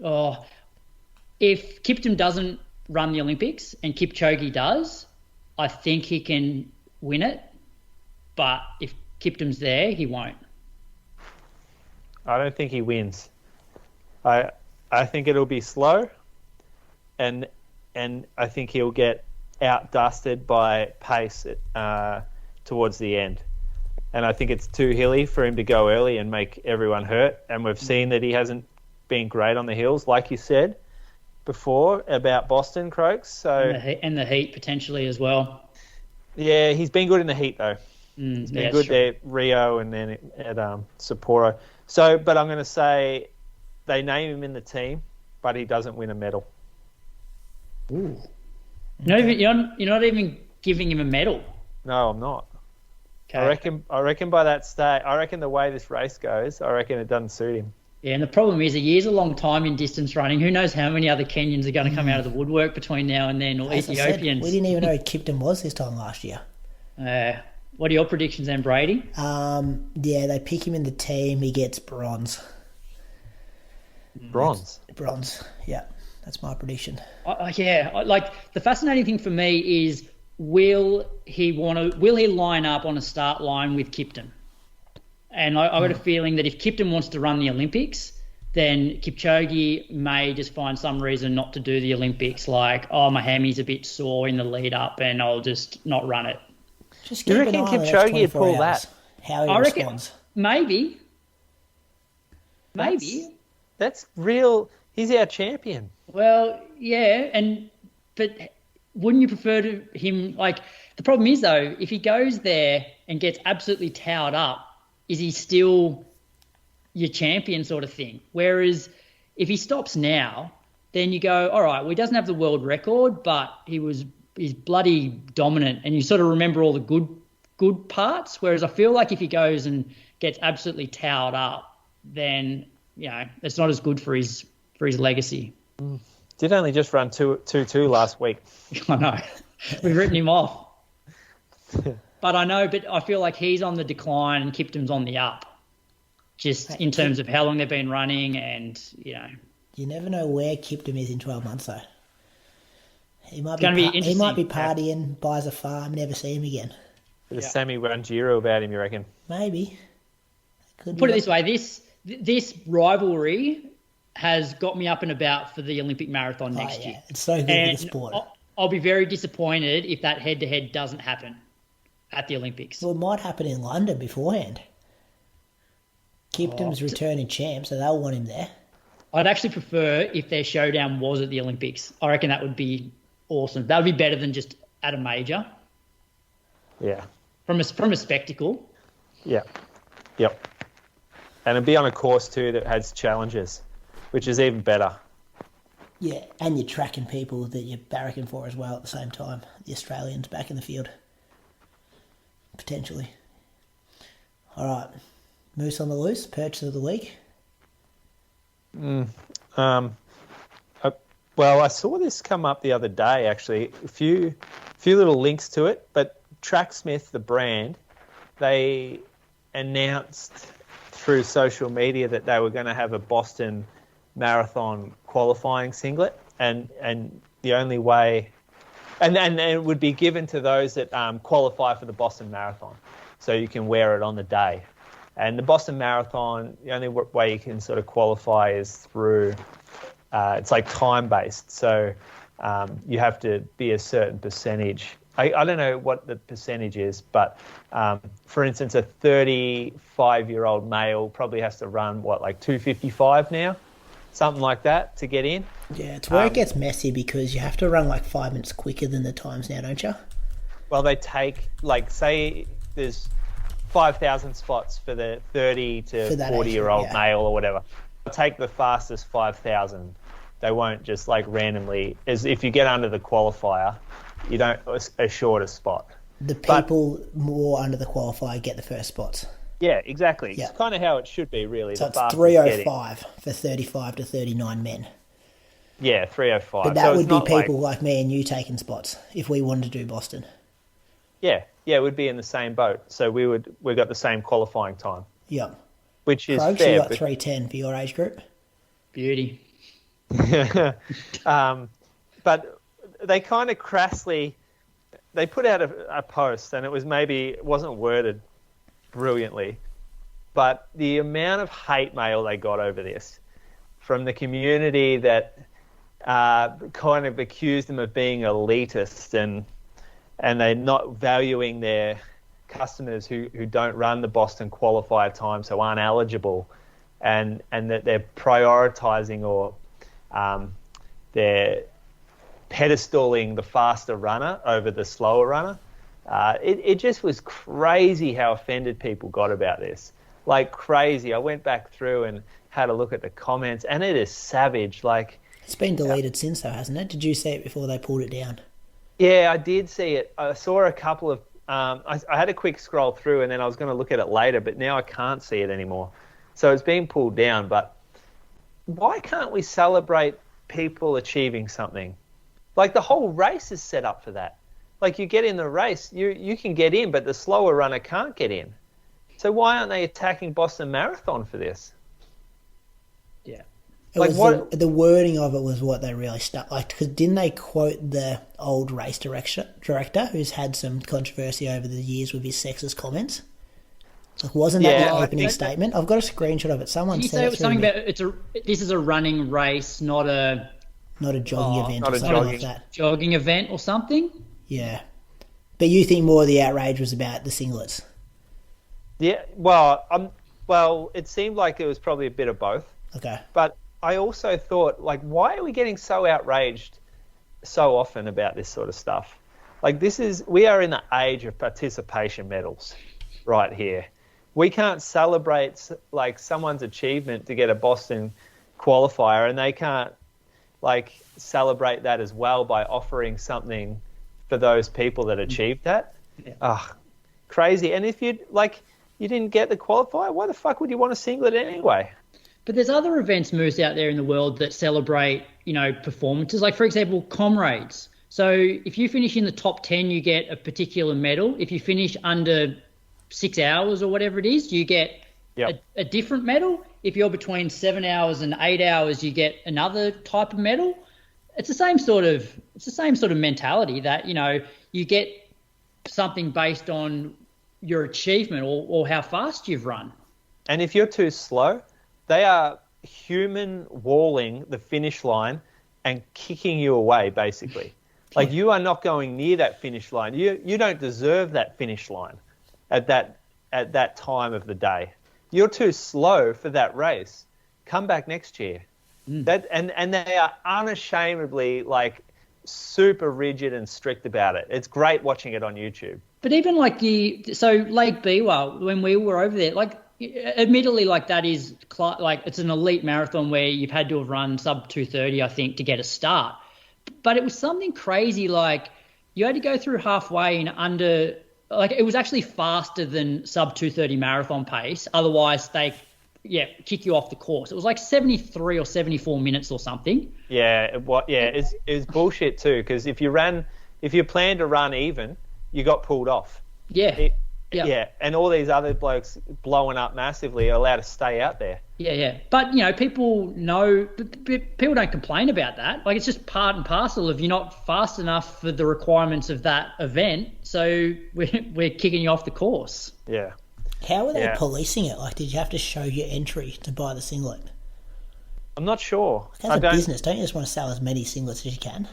Speaker 1: if Kiptum doesn't run the Olympics and Kipchoge does, I think he can win it. But if Kiptum's there, he won't.
Speaker 4: I don't think he wins. I think it'll be slow, and I think he'll get outdusted by pace towards the end. And I think it's too hilly for him to go early and make everyone hurt. And we've seen that he hasn't been great on the hills, like you said before about Boston, Croaks. So
Speaker 1: and the heat potentially as well.
Speaker 4: Yeah, he's been good in the heat though. He's been good there, Rio, and then at Sapporo. So, but I'm going to say they name him in the team, but he doesn't win a medal.
Speaker 1: Ooh. You're not even giving him a medal.
Speaker 4: No, I'm not.
Speaker 1: Okay.
Speaker 4: I reckon by that stage, I reckon the way this race goes, I reckon it doesn't suit him.
Speaker 1: Yeah, and the problem is a year's a long time in distance running. Who knows how many other Kenyans are going to come out of the woodwork between now and then, or
Speaker 3: As
Speaker 1: Ethiopians.
Speaker 3: We didn't even know who Kiptum was this time last year.
Speaker 1: What are your predictions then, Brady?
Speaker 3: Yeah, they pick him in the team. He gets bronze.
Speaker 4: Bronze?
Speaker 3: Bronze, yeah. That's my prediction.
Speaker 1: The fascinating thing for me is will he line up on a start line with Kiptum? And I got a feeling that if Kiptum wants to run the Olympics, then Kipchoge may just find some reason not to do the Olympics, like, my hammy's a bit sore in the lead up and I'll just not run it.
Speaker 3: Just
Speaker 4: do you reckon Kipchoge would pull that?
Speaker 3: How he responds.
Speaker 1: Maybe.
Speaker 4: That's real. He's our champion.
Speaker 1: Well, yeah, but wouldn't you prefer to him, like, the problem is though, if he goes there and gets absolutely towed up, is he still your champion sort of thing? Whereas if he stops now, then you go, all right, well, he doesn't have the world record, but he's bloody dominant, and you sort of remember all the good parts. Whereas I feel like if he goes and gets absolutely towed up, then it's not as good for his legacy.
Speaker 4: Did only just run 2:2 last week.
Speaker 1: I know. We've written him off. But I feel like he's on the decline and Kiptum's on the up, just in terms of how long they've been running and,
Speaker 3: You never know where Kiptum is in 12 months, though. He might be partying, buys a farm, never see him again.
Speaker 4: There's Sammy Wanjiru about him, you reckon?
Speaker 3: Maybe.
Speaker 1: Put it this way, this rivalry has got me up and about for the Olympic marathon next year.
Speaker 3: It's so good for the sport.
Speaker 1: I'll be very disappointed if that head-to-head doesn't happen at the Olympics.
Speaker 3: Well, it might happen in London beforehand. Kiptum's returning champ, so they'll want him there.
Speaker 1: I'd actually prefer if their showdown was at the Olympics. I reckon that would be awesome. That would be better than just at a major.
Speaker 4: Yeah.
Speaker 1: From a spectacle.
Speaker 4: Yeah. Yep. And it'd be on a course too that has challenges, which is even better.
Speaker 3: Yeah, and you're tracking people that you're barracking for as well at the same time. The Australians back in the field. Potentially. All right. Moose on the loose, purchase of the week.
Speaker 4: Well, I saw this come up the other day, actually. A few little links to it, but Tracksmith, the brand, they announced through social media that they were going to have a Boston Marathon qualifying singlet, and the only way, and it would be given to those that qualify for the Boston Marathon, so you can wear it on the day. And the Boston Marathon, the only way you can sort of qualify is through, it's like time-based. So you have to be a certain percentage. I don't know what the percentage is, but for instance, a 35-year-old male probably has to run, 2:55 now? Something like that to get in.
Speaker 3: Yeah, it's where it gets messy because you have to run 5 minutes quicker than the times now, don't you?
Speaker 4: Well, they take, say there's 5,000 spots for the 30 to 40-year-old male or whatever. They'll take the fastest 5,000. They won't just randomly, as if you get under the qualifier, you don't assure a spot.
Speaker 3: The people more under the qualifier get the first spots.
Speaker 4: Yeah, exactly. Yeah. It's kind of how it should be, really.
Speaker 3: So it's 3:05 for 35 to 39 men.
Speaker 4: Yeah, 3:05.
Speaker 3: But that would be people like me and you taking spots if we wanted to do Boston.
Speaker 4: Yeah, we'd be in the same boat. So we got the same qualifying time.
Speaker 3: Yep.
Speaker 4: Which is
Speaker 3: Croaks,
Speaker 4: fair.
Speaker 3: You got 3:10 for your age group.
Speaker 1: Beauty.
Speaker 4: But they kind of crassly, they put out a post, and it wasn't worded brilliantly, but the amount of hate mail they got over this from the community that kind of accused them of being elitist and they're not valuing their customers who don't run the Boston qualifier time, so aren't eligible. and that they're prioritising or they're pedestaling the faster runner over the slower runner. It just was crazy how offended people got about this. Like crazy. I went back through and had a look at the comments, and it is savage. Like,
Speaker 3: it's been deleted since though, hasn't it? Did you see it before they pulled it down?
Speaker 4: Yeah, I did see it. I saw a couple of... I had a quick scroll through, and then I was going to look at it later, but now I can't see it anymore. So it's being pulled down. But why can't we celebrate people achieving something? Like, the whole race is set up for that. Like, you get in the race, you can get in, but the slower runner can't get in. So why aren't they attacking Boston Marathon for this?
Speaker 3: Yeah. The wording of it was what they really stuck. Like, because didn't they quote the old race director who's had some controversy over the years with his sexist comments? Like, wasn't that the opening statement? I've got a screenshot of it. Someone
Speaker 1: Did you say it was something about this is a running race, not a
Speaker 3: jogging event or something like that.
Speaker 1: Jogging event or something?
Speaker 3: Yeah. But you think more of the outrage was about the singlets?
Speaker 4: Yeah, well, it seemed like it was probably a bit of both.
Speaker 3: Okay.
Speaker 4: But I also thought, like, why are we getting so outraged so often about this sort of stuff? Like, we are in the age of participation medals right here. We can't celebrate, like, someone's achievement to get a Boston qualifier, and they can't, like, celebrate that as well by offering something for those people that achieved that. Yeah. Crazy. And if you didn't get the qualifier, why the fuck would you want a singlet anyway?
Speaker 1: But there's other events moves out there in the world that celebrate, performances. Like, for example, comrades. So if you finish in the top 10, you get a particular medal. If you finish under 6 hours or whatever it is, you get a different medal. If you're between 7 hours and 8 hours, you get another type of medal. It's the same sort of mentality that, you get something based on your achievement or how fast you've run.
Speaker 4: And if you're too slow, they are human walling the finish line and kicking you away, basically. Like, you are not going near that finish line. You don't deserve that finish line at that time of the day. You're too slow for that race. Come back next year. And they are unashamedly, like, super rigid and strict about it. It's great watching it on YouTube. But
Speaker 1: even like Lake Biwa, when we were over there, like, admittedly, like, that is like, it's an elite marathon where you've had to have run sub 2:30, I think, to get a start. But it was something crazy. Like, you had to go through halfway in under, like, it was actually faster than sub 2:30 marathon pace. Otherwise, they kick you off the course. It was like 73 or 74 minutes or something.
Speaker 4: Yeah, it was bullshit too, because if you planned to run even, you got pulled off.
Speaker 1: Yeah.
Speaker 4: And all these other blokes blowing up massively are allowed to stay out there.
Speaker 1: Yeah. But, people people don't complain about that. Like, it's just part and parcel of you're not fast enough for the requirements of that event, so we're kicking you off the course.
Speaker 4: Yeah.
Speaker 3: How are they policing it? Like, did you have to show your entry to buy the singlet?
Speaker 4: I'm not sure.
Speaker 3: As a business, don't you just want to sell as many singlets as you can?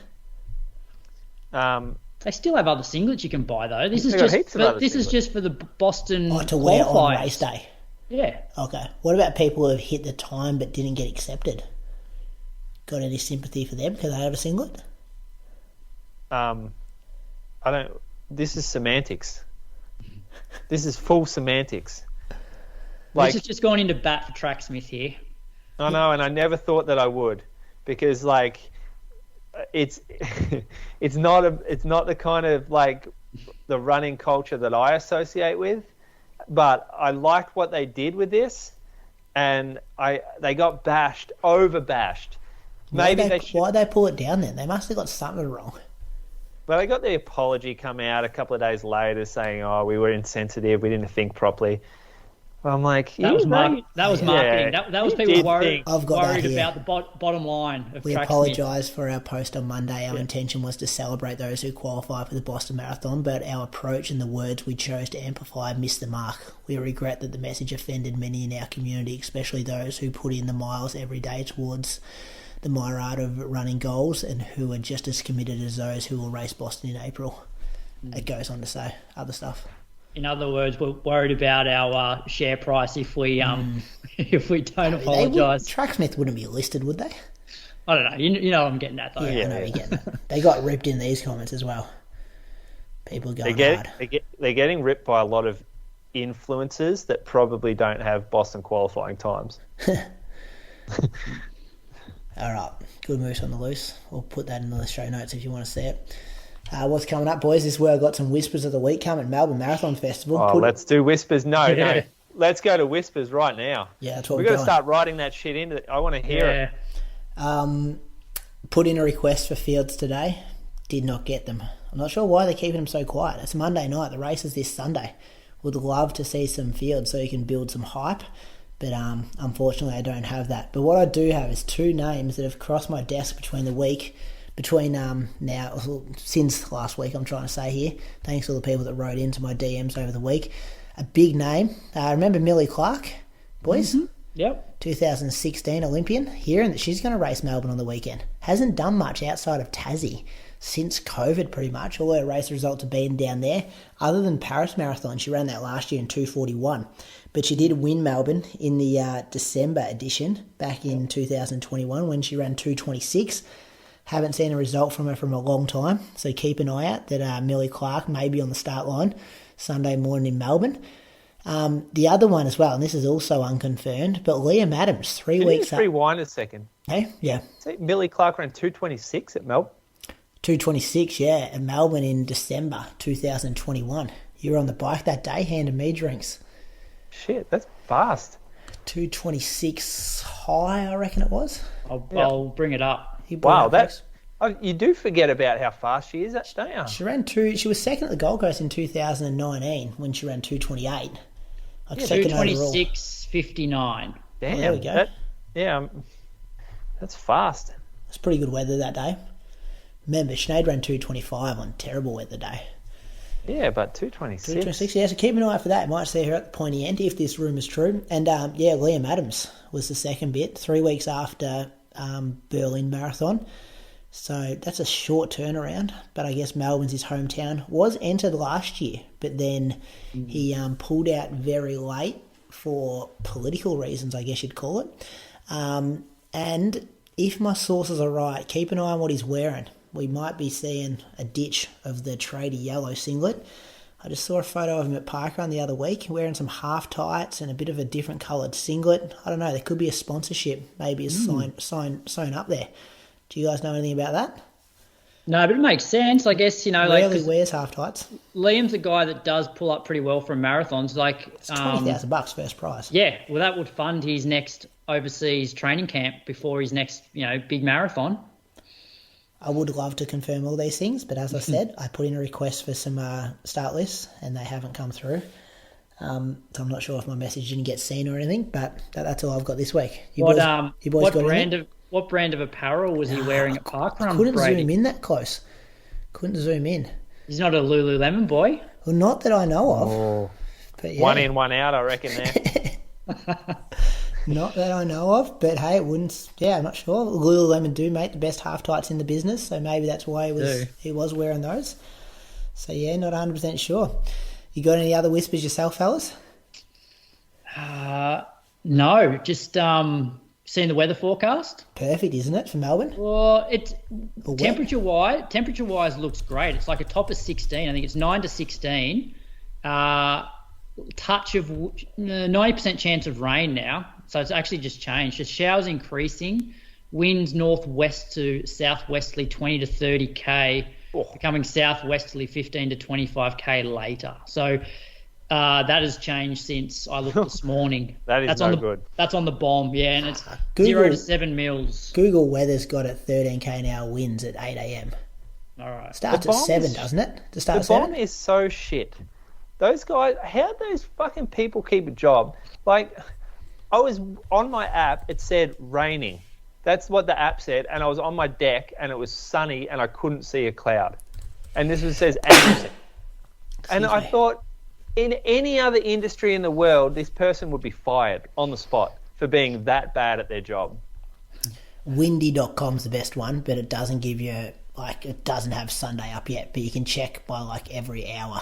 Speaker 1: They still have other singlets you can buy, though. This is just for the Boston
Speaker 3: to wear on race day.
Speaker 1: Yeah.
Speaker 3: Okay. What about people who have hit the time but didn't get accepted? Got any sympathy for them because they have a singlet?
Speaker 4: This is semantics. This is full semantics. Like,
Speaker 1: this is just going into bat for Tracksmith here.
Speaker 4: I know, and I never thought that I would, because, like, it's not the kind of, like, the running culture that I associate with, but I liked what they did with this, and they got over bashed.
Speaker 3: Why'd they pull it down then? They must have got something wrong.
Speaker 4: Well, they got the apology come out a couple of days later saying, we were insensitive, we didn't think properly. I'm like...
Speaker 1: That was marketing.
Speaker 4: Yeah,
Speaker 1: that was people worried
Speaker 3: about
Speaker 1: the bottom line of
Speaker 3: We apologise for our post on Monday. Our intention was to celebrate those who qualify for the Boston Marathon, but our approach and the words we chose to amplify missed the mark. We regret that the message offended many in our community, especially those who put in the miles every day towards the myriad of running goals and who are just as committed as those who will race Boston in April. It goes on to say other stuff.
Speaker 1: In other words, we're worried about our share price if we if we don't apologise.
Speaker 3: Tracksmith wouldn't be listed, would they?
Speaker 1: I don't know. You know what I'm getting at, though.
Speaker 3: Yeah, I know you're getting it. They got ripped in these comments as well. People going hard.
Speaker 4: They're getting ripped by a lot of influencers that probably don't have Boston qualifying times.
Speaker 3: All right, good moose on the loose. We'll put that in the show notes if you want to see it. What's coming up, boys? This is where I've got some Whispers of the Week coming. Melbourne Marathon Festival.
Speaker 4: Let's do Whispers. No. Let's go to Whispers right now.
Speaker 3: Yeah, that's what
Speaker 4: we've got to start writing that shit in. I want to hear it.
Speaker 3: Put in a request for fields today. Did not get them. I'm not sure why they're keeping them so quiet. It's Monday night. The race is this Sunday. Would love to see some fields so you can build some hype. But unfortunately, I don't have that. But what I do have is two names that have crossed my desk since last week, I'm trying to say here. Thanks to all the people that wrote into my DMs over the week. A big name. Remember Millie Clark, boys?
Speaker 1: Mm-hmm. Yep.
Speaker 3: 2016 Olympian. Hearing that she's going to race Melbourne on the weekend. Hasn't done much outside of Tassie since COVID, pretty much. All her race results have been down there. Other than Paris Marathon, she ran that last year in 2:41. But she did win Melbourne in the December edition back in 2021 when she ran 2:26. Haven't seen a result from her from a long time, so keep an eye out that Millie Clark may be on the start line Sunday morning in Melbourne. The other one as well, and this is also unconfirmed, but Liam Adams, 3 weeks up.
Speaker 4: Rewind a second.
Speaker 3: Hey, yeah.
Speaker 4: See, Millie Clark ran 2:26 at Melbourne.
Speaker 3: 2:26, yeah, at Melbourne in December 2021. You were on the bike that day, handing me drinks.
Speaker 4: Shit, that's fast.
Speaker 3: 2:26 high, I reckon it was.
Speaker 1: I'll bring it up.
Speaker 4: Wow, you do forget about how fast she is, don't you?
Speaker 3: She ran She was second at the Gold Coast in 2019 when she ran 2:28. Like second
Speaker 1: 2:26.59.
Speaker 4: Damn,
Speaker 3: there we go.
Speaker 4: That's fast.
Speaker 3: It's pretty good weather that day. Remember, Sinead ran 2:25 on terrible weather day.
Speaker 4: Yeah, but 2:26.
Speaker 3: 2:26, yeah, so keep an eye out for that. Might see her at the pointy end if this rumour's true. And, Liam Adams was the second bit, 3 weeks after Berlin Marathon. So that's a short turnaround, but I guess Melbourne's his hometown. Was entered last year, but then he pulled out very late for political reasons, I guess you'd call it. And if my sources are right, keep an eye on what he's wearing. We might be seeing a ditch of the tradie yellow singlet. I just saw a photo of him at Parkrun the other week, wearing some half tights and a bit of a different coloured singlet. I don't know, there could be a sponsorship, maybe a sewn up there. Do you guys know anything about that?
Speaker 1: No, but it makes sense. I guess,
Speaker 3: Rarely wears half tights.
Speaker 1: Liam's a guy that does pull up pretty well from marathons.
Speaker 3: It's $20,000 first prize.
Speaker 1: Yeah, well, that would fund his next overseas training camp before his next, big marathon.
Speaker 3: I would love to confirm all these things, but as I said, I put in a request for some start lists, and they haven't come through. So I'm not sure if my message didn't get seen or anything, but that's all I've got this week.
Speaker 1: What brand of apparel was he wearing at Parkrun?
Speaker 3: Couldn't zoom in that close. Couldn't zoom in.
Speaker 1: He's not a Lululemon boy?
Speaker 3: Well, not that I know of. But yeah.
Speaker 4: 1 in, 1 out, I reckon there.
Speaker 3: Not that I know of, but hey, it wouldn't. Yeah, I'm not sure. Lululemon do make the best half tights in the business, so maybe that's why he was wearing those. So yeah, not 100% sure. You got any other whispers yourself, fellas?
Speaker 1: No, just seeing the weather forecast.
Speaker 3: Perfect, isn't it, for Melbourne?
Speaker 1: Well, temperature wise looks great. It's like a top of 16. I think it's 9 to 16. Touch of 90% chance of rain now. So it's actually just changed. Just showers increasing, winds northwest to southwesterly 20 to 30 k, becoming southwesterly 15 to 25 k later. So that has changed since I looked this morning.
Speaker 4: That's good.
Speaker 1: That's on the bomb, yeah, and it's 0 to 7 mils.
Speaker 3: Google Weather's got it 13 k an hour winds at 8 a.m.
Speaker 1: All right.
Speaker 3: Starts at 7, doesn't it?
Speaker 4: The bomb is so shit. Those guys, how those fucking people keep a job? Like, I was on my app, it said raining. That's what the app said, and I was on my deck, and it was sunny, and I couldn't see a cloud. And this says 80%. And I thought, in any other industry in the world, this person would be fired on the spot for being that bad at their job.
Speaker 3: Windy.com's the best one, but it doesn't give you, it doesn't have Sunday up yet, but you can check by, every hour.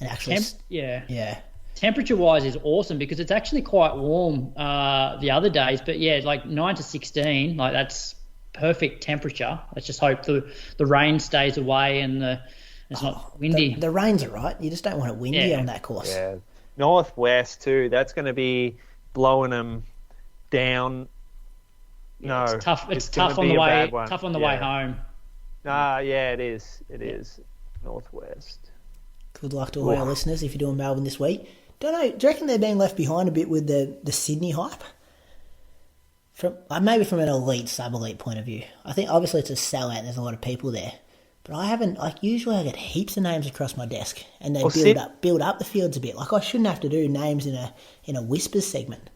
Speaker 3: And actually,
Speaker 1: yeah. Temperature-wise is awesome because it's actually quite warm the other days. But, yeah, like 9 to 16, like that's perfect temperature. Let's just hope the rain stays away and it's not windy.
Speaker 3: The rain's all right. You just don't want it windy on that course.
Speaker 4: Yeah. Northwest too. That's going to be blowing them down. No,
Speaker 1: it's tough. It's tough on the way. Tough on the way home.
Speaker 4: It is. It is northwest.
Speaker 3: Good luck to all our listeners if you're doing Melbourne this week. Don't know. Do you reckon they're being left behind a bit with the Sydney hype? Maybe from an elite, sub-elite point of view. I think obviously it's a sellout and there's a lot of people there. But I haven't, usually I get heaps of names across my desk and they build up the fields a bit. Like I shouldn't have to do names in a whispers segment.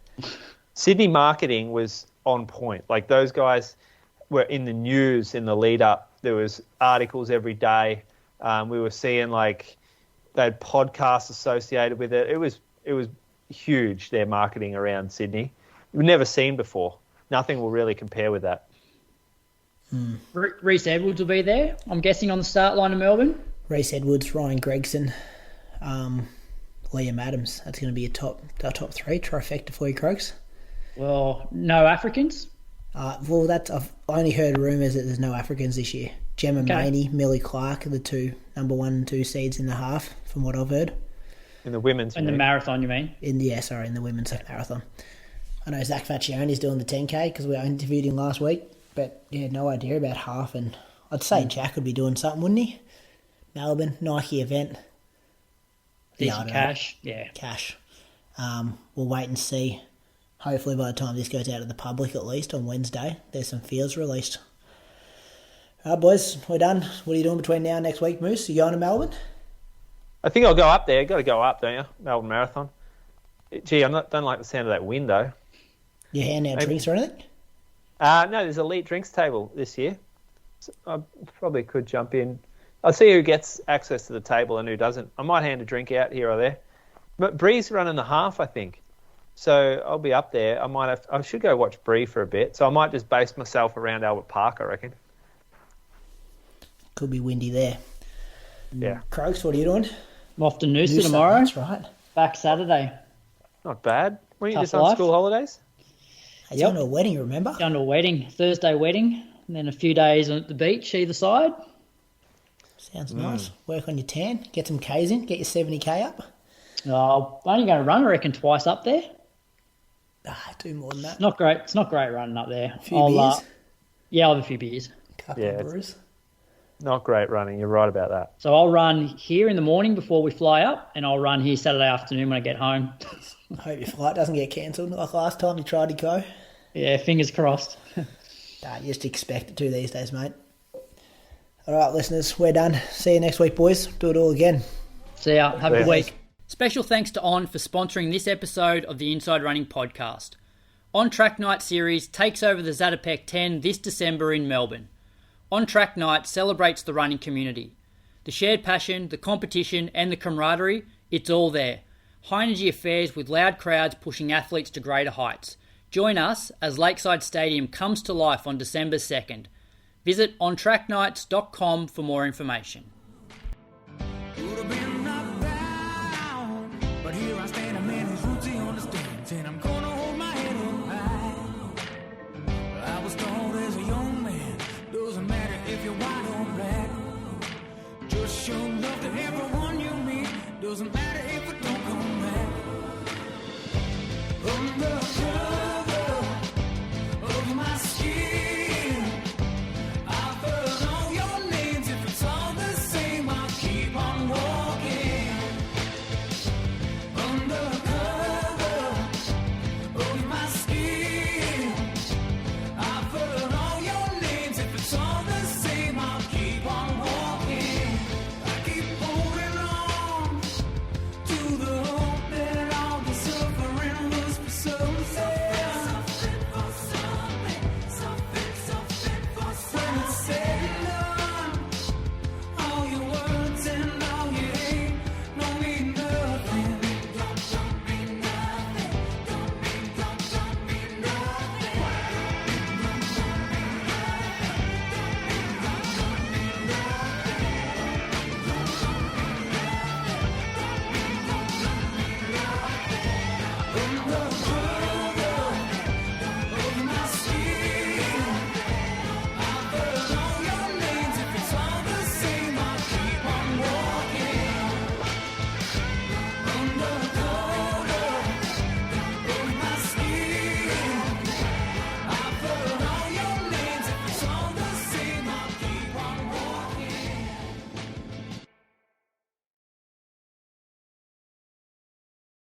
Speaker 4: Sydney marketing was on point. Like those guys were in the news in the lead up. There was articles every day. We were seeing they had podcasts associated with it. It was huge, their marketing around Sydney. We've never seen before. Nothing will really compare with that.
Speaker 1: Reece Edwards will be there, I'm guessing, on the start line of Melbourne.
Speaker 3: Reece Edwards, Ryan Gregson, Liam Adams. That's going to be a top three trifecta for you, Croaks.
Speaker 1: Well, no Africans?
Speaker 3: I've only heard rumours that there's no Africans this year. Gemma Maney, Millie Clark are the two number 1 and 2 seeds in the half, from what I've heard.
Speaker 4: In the women's,
Speaker 1: in the marathon, you mean?
Speaker 3: In the women's marathon. I know Zach Faccioni's doing the 10K because we interviewed him last week, but no idea about half. And I'd say Jack would be doing something, wouldn't he? Melbourne, Nike event.
Speaker 1: Decent cash,
Speaker 3: cash. We'll wait and see. Hopefully by the time this goes out to the public, at least on Wednesday, there's some fields released. All right, boys, we're done. What are you doing between now and next week, Moose? Are you going to Melbourne?
Speaker 4: I think I'll go up there. Got to go up, don't you? Melbourne Marathon. Gee, don't like the sound of that wind, though.
Speaker 3: You hand out drinks or anything?
Speaker 4: No, there's a elite drinks table this year. So I probably could jump in. I'll see who gets access to the table and who doesn't. I might hand a drink out here or there. But Bree's running the half, I think. So I'll be up there. I should go watch Bree for a bit. So I might just base myself around Albert Park, I reckon.
Speaker 3: Could be windy there.
Speaker 4: Yeah.
Speaker 3: Croaks, what are you doing?
Speaker 1: I'm off to Noosa tomorrow.
Speaker 3: That's right.
Speaker 1: Back Saturday.
Speaker 4: Not bad. Weren't you
Speaker 1: Tough
Speaker 4: just on
Speaker 1: life.
Speaker 4: school holidays?
Speaker 3: He's going to a wedding, remember?
Speaker 1: Going to a wedding, Thursday wedding, and then a few days at the beach either side.
Speaker 3: Sounds nice. Work on your tan, get some Ks in, get your 70K up.
Speaker 1: Oh, I'm only going to run, I reckon, twice up there.
Speaker 3: Do more than that.
Speaker 1: It's not great. It's not great running up there.
Speaker 3: A few beers?
Speaker 1: I'll have a few beers.
Speaker 3: Couple of brews.
Speaker 4: Not great running. You're right about that.
Speaker 1: So I'll run here in the morning before we fly up, and I'll run here Saturday afternoon when I get home.
Speaker 3: I hope your flight doesn't get cancelled like last time you tried to go.
Speaker 1: Yeah, fingers crossed.
Speaker 3: You just expect it to these days, mate. All right, listeners, we're done. See you next week, boys. Do it all again.
Speaker 1: See ya. Have a good week. Special thanks to On for sponsoring this episode of the Inside Running podcast. On Track Night series takes over the Zatopek 10 this December in Melbourne. On Track Night celebrates the running community. The shared passion, the competition and the camaraderie, it's all there. High energy affairs with loud crowds pushing athletes to greater heights. Join us as Lakeside Stadium comes to life on December 2nd. Visit ontracknights.com for more information.
Speaker 2: Show love to everyone you meet. Doesn't matter.